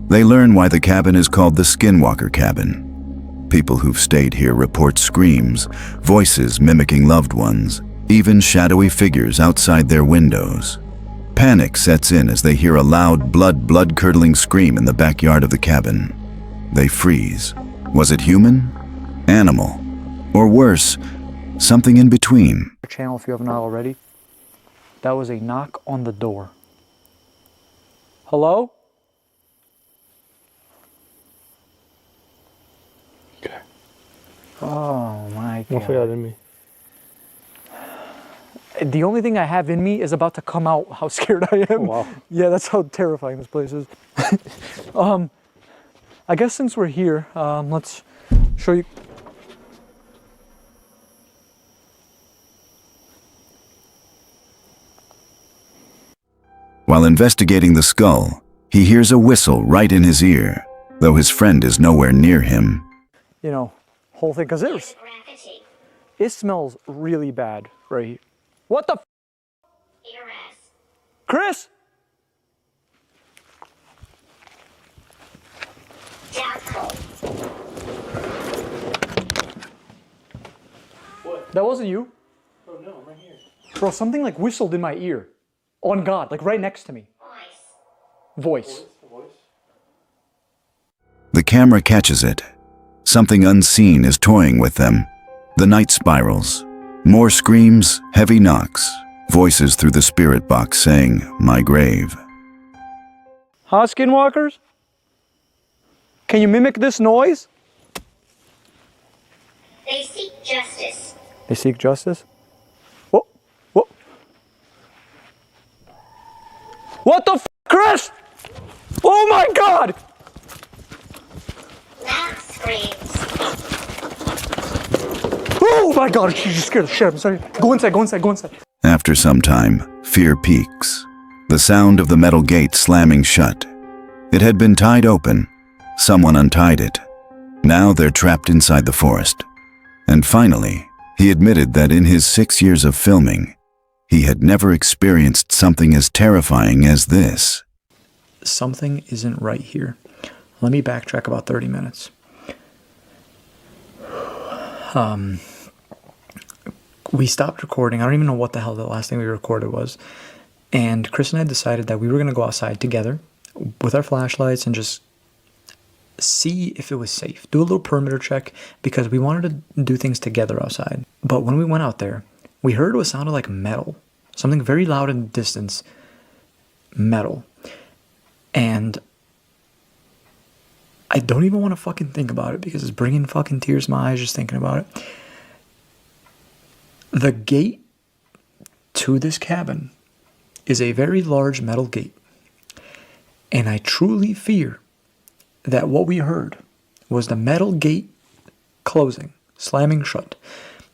They learn why the cabin is called the Skinwalker cabin. People who've stayed here report screams, voices mimicking loved ones, even shadowy figures outside their windows. Panic sets in as they hear a loud, blood-curdling scream in the backyard of the cabin. They freeze. Was it human? Animal? Or worse, something in between? Channel if you have not already. That was a knock on the door. Hello? Oh my Não foi god. em mim. The only thing I have in me is about to come out how scared I am. Oh, wow. Yeah, that's how terrifying this place is. I guess since we're here, let's show you. While investigating the skull, he hears a whistle right in his ear, though his friend is nowhere near him. You know, whole thing, because it smells really bad right here. What the f? Chris? What? That wasn't you? Oh no, I'm right here. Bro, something like whistled in my ear. On God, like right next to me. Voice. The camera catches it. Something unseen is toying with them. The night spirals. More screams, heavy knocks, voices through the spirit box saying, "My grave." Huh, skinwalkers? Can you mimic this noise? They seek justice. They seek justice? Whoa, whoa. What the f, Chris? Oh my God! Loud screams. Oh my God, she just scared the shit out of me. Sorry. Go inside, go inside, go inside. After some time, fear peaks. The sound of the metal gate slamming shut. It had been tied open. Someone untied it. Now they're trapped inside the forest. And finally, he admitted that in his 6 years of filming, he had never experienced something as terrifying as this. Something isn't right here. Let me backtrack about 30 minutes. We stopped recording. I don't even know what the hell the last thing we recorded was. And Chris and I decided that we were going to go outside together with our flashlights and just see if it was safe. Do a little perimeter check because we wanted to do things together outside. But when we went out there, we heard what sounded like metal. Something very loud in the distance. Metal. And I don't even want to fucking think about it because it's bringing fucking tears to my eyes just thinking about it. The gate to this cabin is a very large metal gate. And I truly fear that what we heard was the metal gate closing, slamming shut.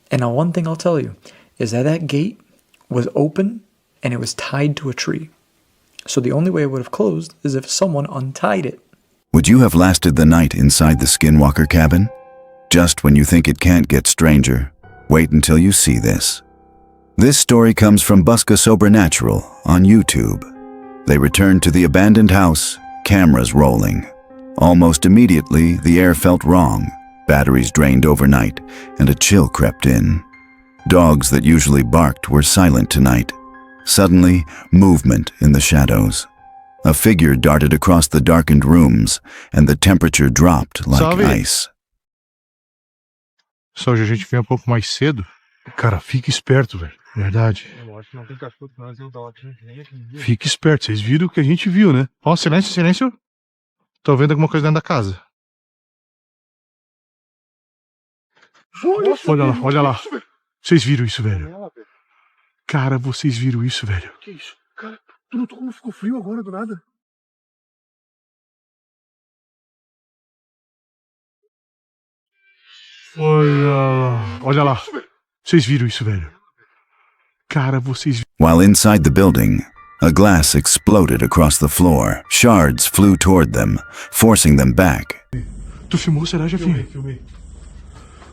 And now one thing I'll tell you is that that gate was open and it was tied to a tree. So the only way it would have closed is if someone untied it. Would you have lasted the night inside the Skinwalker cabin? Just when you think it can't get stranger, wait until you see this. This story comes from Buska Sobernatural on YouTube. They returned to the abandoned house, cameras rolling. Almost immediately, the air felt wrong. Batteries drained overnight, and a chill crept in. Dogs that usually barked were silent tonight. Suddenly, movement in the shadows. A figure darted across the darkened rooms, and the temperature dropped like ice. Só hoje a gente vem um pouco mais cedo. Cara, fique esperto, velho. Verdade. Fique esperto. Vocês viram o que a gente viu, né? Ó, silêncio, silêncio. Tô vendo alguma coisa dentro da casa. Olha lá, olha lá. Vocês viram isso, velho? Cara, vocês viram isso, velho? Que isso? Cara, tu notou como ficou frio agora do nada? Olha lá. Olha lá. Vocês viram isso, velho? Cara, vocês viram. While inside the building, a glass exploded across the floor. Shards flew toward them, forcing them back. Tu filmou, será, Jefinho? Filmei.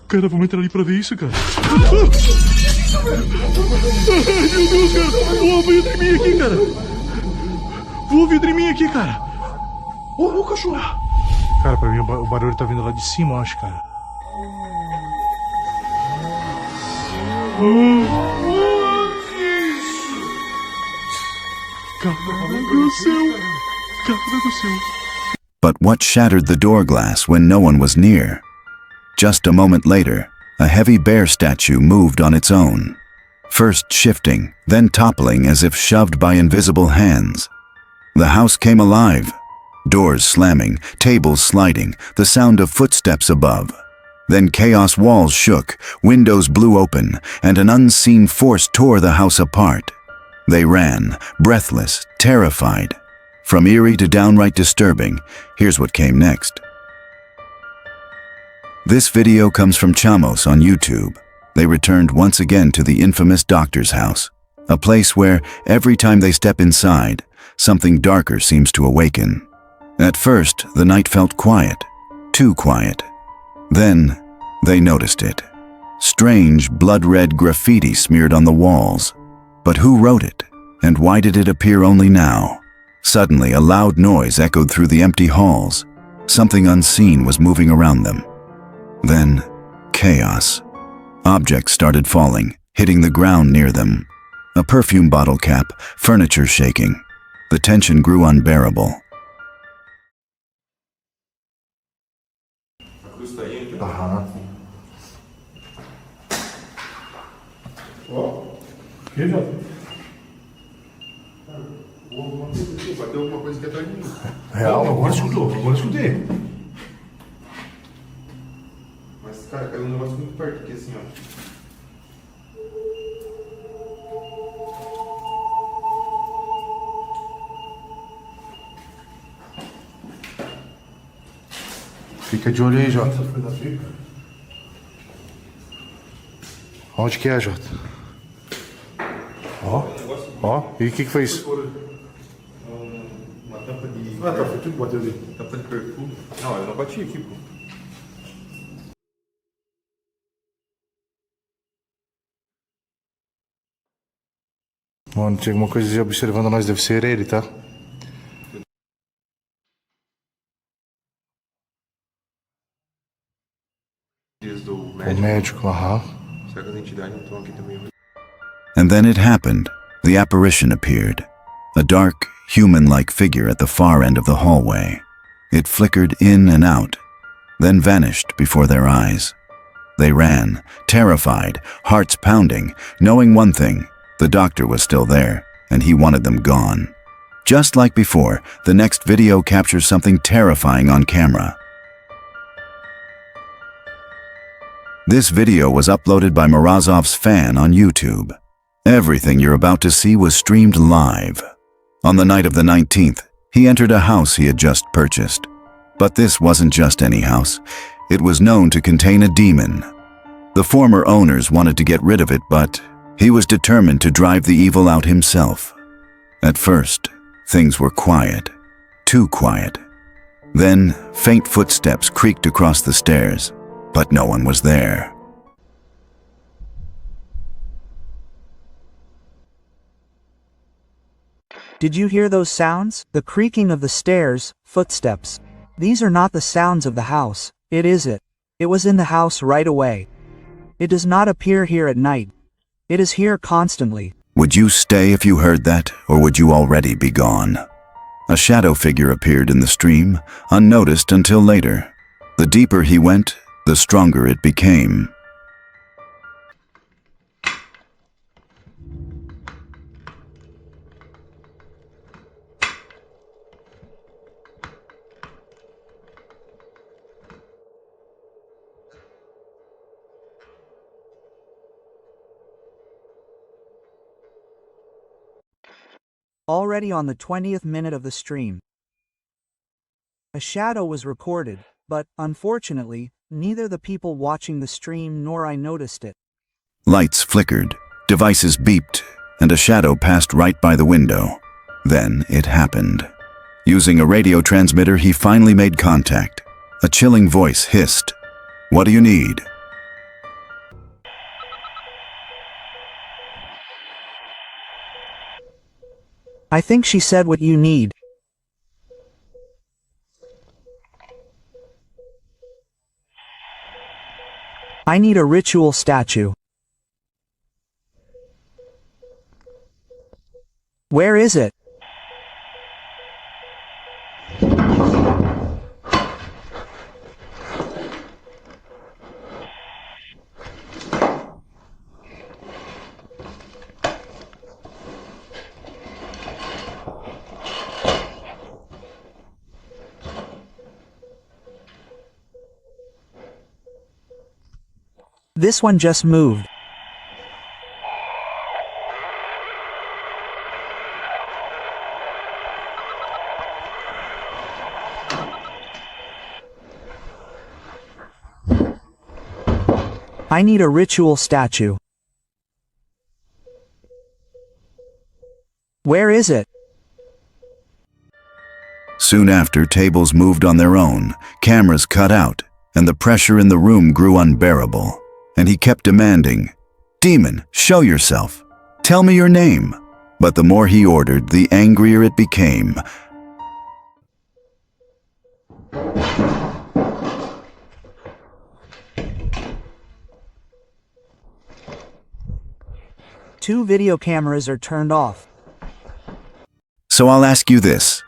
Cara, vamos entrar ali pra ver isso, cara. Ai, meu Deus, cara. Voa o vidro em mim aqui, cara. Voa o vidro em mim aqui, cara. Ô, o cachorro. Cara, pra mim o barulho tá vindo lá de cima, eu acho, cara. But what shattered the door glass when no one was near? Just a moment later, a heavy bear statue moved on its own, first shifting, then toppling as if shoved by invisible hands. The house came alive, doors slamming, tables sliding, the sound of footsteps above. Then chaos walls shook, windows blew open, and an unseen force tore the house apart. They ran, breathless, terrified. From eerie to downright disturbing, here's what came next. This video comes from Chamos on YouTube. They returned once again to the infamous doctor's house, a place where, every time they step inside, something darker seems to awaken. At first, the night felt quiet, too quiet. Then, they noticed it. Strange, blood-red graffiti smeared on the walls. But who wrote it? And why did it appear only now? Suddenly, a loud noise echoed through the empty halls. Something unseen was moving around them. Then, chaos. Objects started falling, hitting the ground near them. A perfume bottle cap, furniture shaking. The tension grew unbearable. Aha. Ó, que já. Bateu alguma coisa aqui atrás de mim. Real? Agora escutei. Mas, cara, caiu um negócio muito perto aqui, assim, ó. Fica de olho aí, Jota. Onde que é, Jota? Ó, e o que foi isso? Uma tampa de... Ah, tá, foi tudo que bateu ali. Tampa de perfume. Não, eu não bati aqui, pô. Mano, tinha alguma coisa observando nós, deve ser ele, tá? O médico, aham. Será que as entidades não estão aqui também? And then it happened. The apparition appeared. A dark, human-like figure at the far end of the hallway. It flickered in and out, then vanished before their eyes. They ran, terrified, hearts pounding, knowing one thing: the doctor was still there, and he wanted them gone. Just like before, the next video captures something terrifying on camera. This video was uploaded by Morozov's fan on YouTube. Everything you're about to see was streamed live. On the night of the 19th, he entered a house he had just purchased. But this wasn't just any house. It was known to contain a demon. The former owners wanted to get rid of it, but he was determined to drive the evil out himself. At first, things were quiet, too quiet. Then, faint footsteps creaked across the stairs, but no one was there. Did you hear those sounds? The creaking of the stairs, footsteps. These are not the sounds of the house. It is it. It was in the house right away. It does not appear here at night. It is here constantly. Would you stay if you heard that, or would you already be gone? A shadow figure appeared in the stream, unnoticed until later. The deeper he went, the stronger it became. Already on the 20th minute of the stream, a shadow was recorded, but, unfortunately, neither the people watching the stream nor I noticed it. Lights flickered, devices beeped, and a shadow passed right by the window. Then it happened. Using a radio transmitter, he finally made contact. A chilling voice hissed, "What do you need?" I think she said what you need. I need a ritual statue. Where is it? This one just moved. I need a ritual statue. Where is it? Soon after, tables moved on their own, cameras cut out, and the pressure in the room grew unbearable. And he kept demanding, "Demon, show yourself. Tell me your name." But the more he ordered, the angrier it became. Two video cameras are turned off. So I'll ask you this.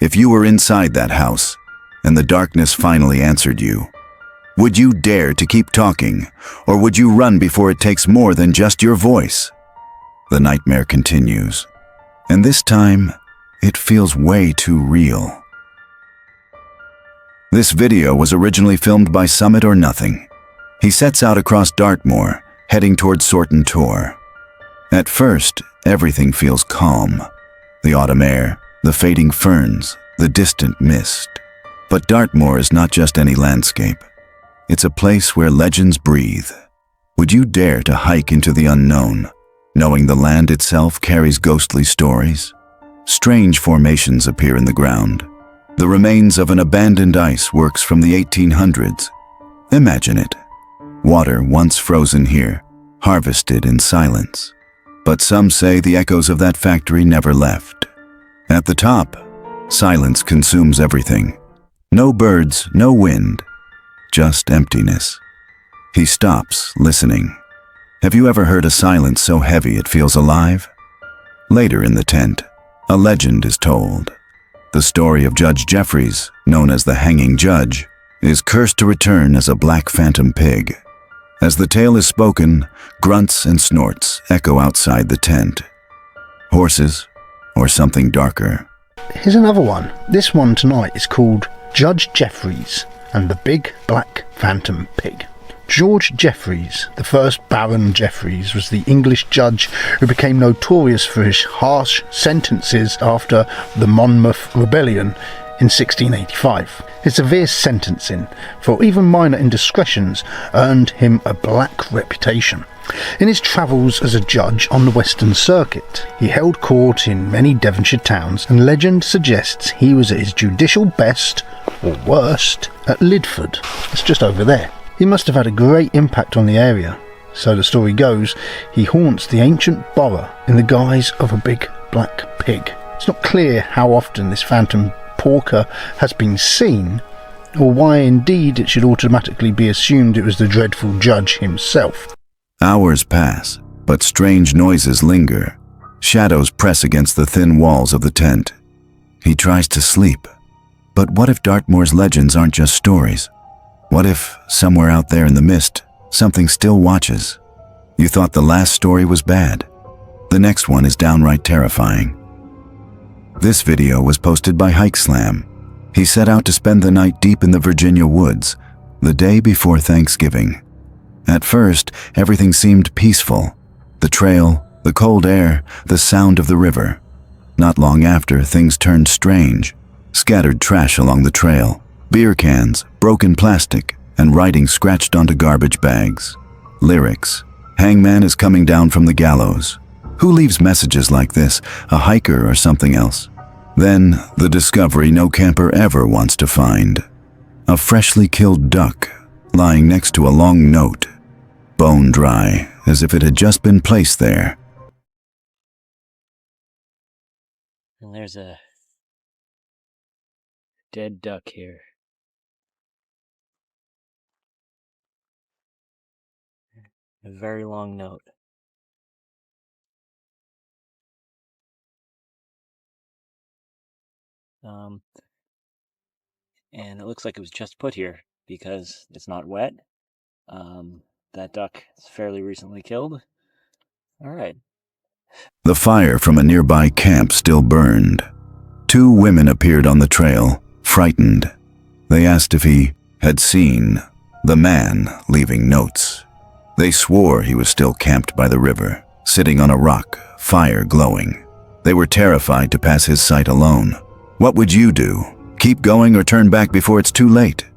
If you were inside that house, and the darkness finally answered you, would you dare to keep talking, or would you run before it takes more than just your voice? The nightmare continues, and this time, it feels way too real. This video was originally filmed by Summit or Nothing. He sets out across Dartmoor, heading towards Sorton Tor. At first, everything feels calm. The autumn air, the fading ferns, the distant mist. But Dartmoor is not just any landscape. It's a place where legends breathe. Would you dare to hike into the unknown, knowing the land itself carries ghostly stories? Strange formations appear in the ground. The remains of an abandoned ice works from the 1800s. Imagine it. Water once frozen here, harvested in silence. But some say the echoes of that factory never left. At the top, silence consumes everything. No birds, no wind, just emptiness. He stops, listening. Have you ever heard a silence so heavy it feels alive? Later in the tent, a legend is told. The story of Judge Jeffries, known as the Hanging Judge, is cursed to return as a black phantom pig. As the tale is spoken, grunts and snorts echo outside the tent. Horses, or something darker. Here's another one. This one tonight is called Judge Jeffries and the Big Black Phantom Pig. George Jeffries, the first Baron Jeffries, was the English judge who became notorious for his harsh sentences after the Monmouth Rebellion in 1685. His severe sentencing for even minor indiscretions earned him a black reputation. In his travels as a judge on the Western Circuit, he held court in many Devonshire towns, and legend suggests he was at his judicial best, or worst, at Lidford. It's just over there. He must have had a great impact on the area. So the story goes, he haunts the ancient borough in the guise of a big black pig. It's not clear how often this phantom porker has been seen, or why indeed it should automatically be assumed it was the dreadful judge himself. Hours pass, but strange noises linger. Shadows press against the thin walls of the tent. He tries to sleep. But what if Dartmoor's legends aren't just stories? What if, somewhere out there in the mist, something still watches? You thought the last story was bad. The next one is downright terrifying. This video was posted by Hikeslam. He set out to spend the night deep in the Virginia woods, the day before Thanksgiving. At first, everything seemed peaceful. The trail, the cold air, the sound of the river. Not long after, things turned strange. Scattered trash along the trail, beer cans, broken plastic, and writing scratched onto garbage bags. Lyrics. Hangman is coming down from the gallows. Who leaves messages like this, a hiker or something else? Then, the discovery no camper ever wants to find. A freshly killed duck, lying next to a long note. Bone dry, as if it had just been placed there. And there's a dead duck here. A very long note. And it looks like it was just put here because it's not wet. That duck is fairly recently killed. All right. The fire from a nearby camp still burned. Two women appeared on the trail, frightened. They asked if he had seen the man leaving notes. They swore he was still camped by the river, sitting on a rock, fire glowing. They were terrified to pass his site alone. What would you do? Keep going or turn back before it's too late?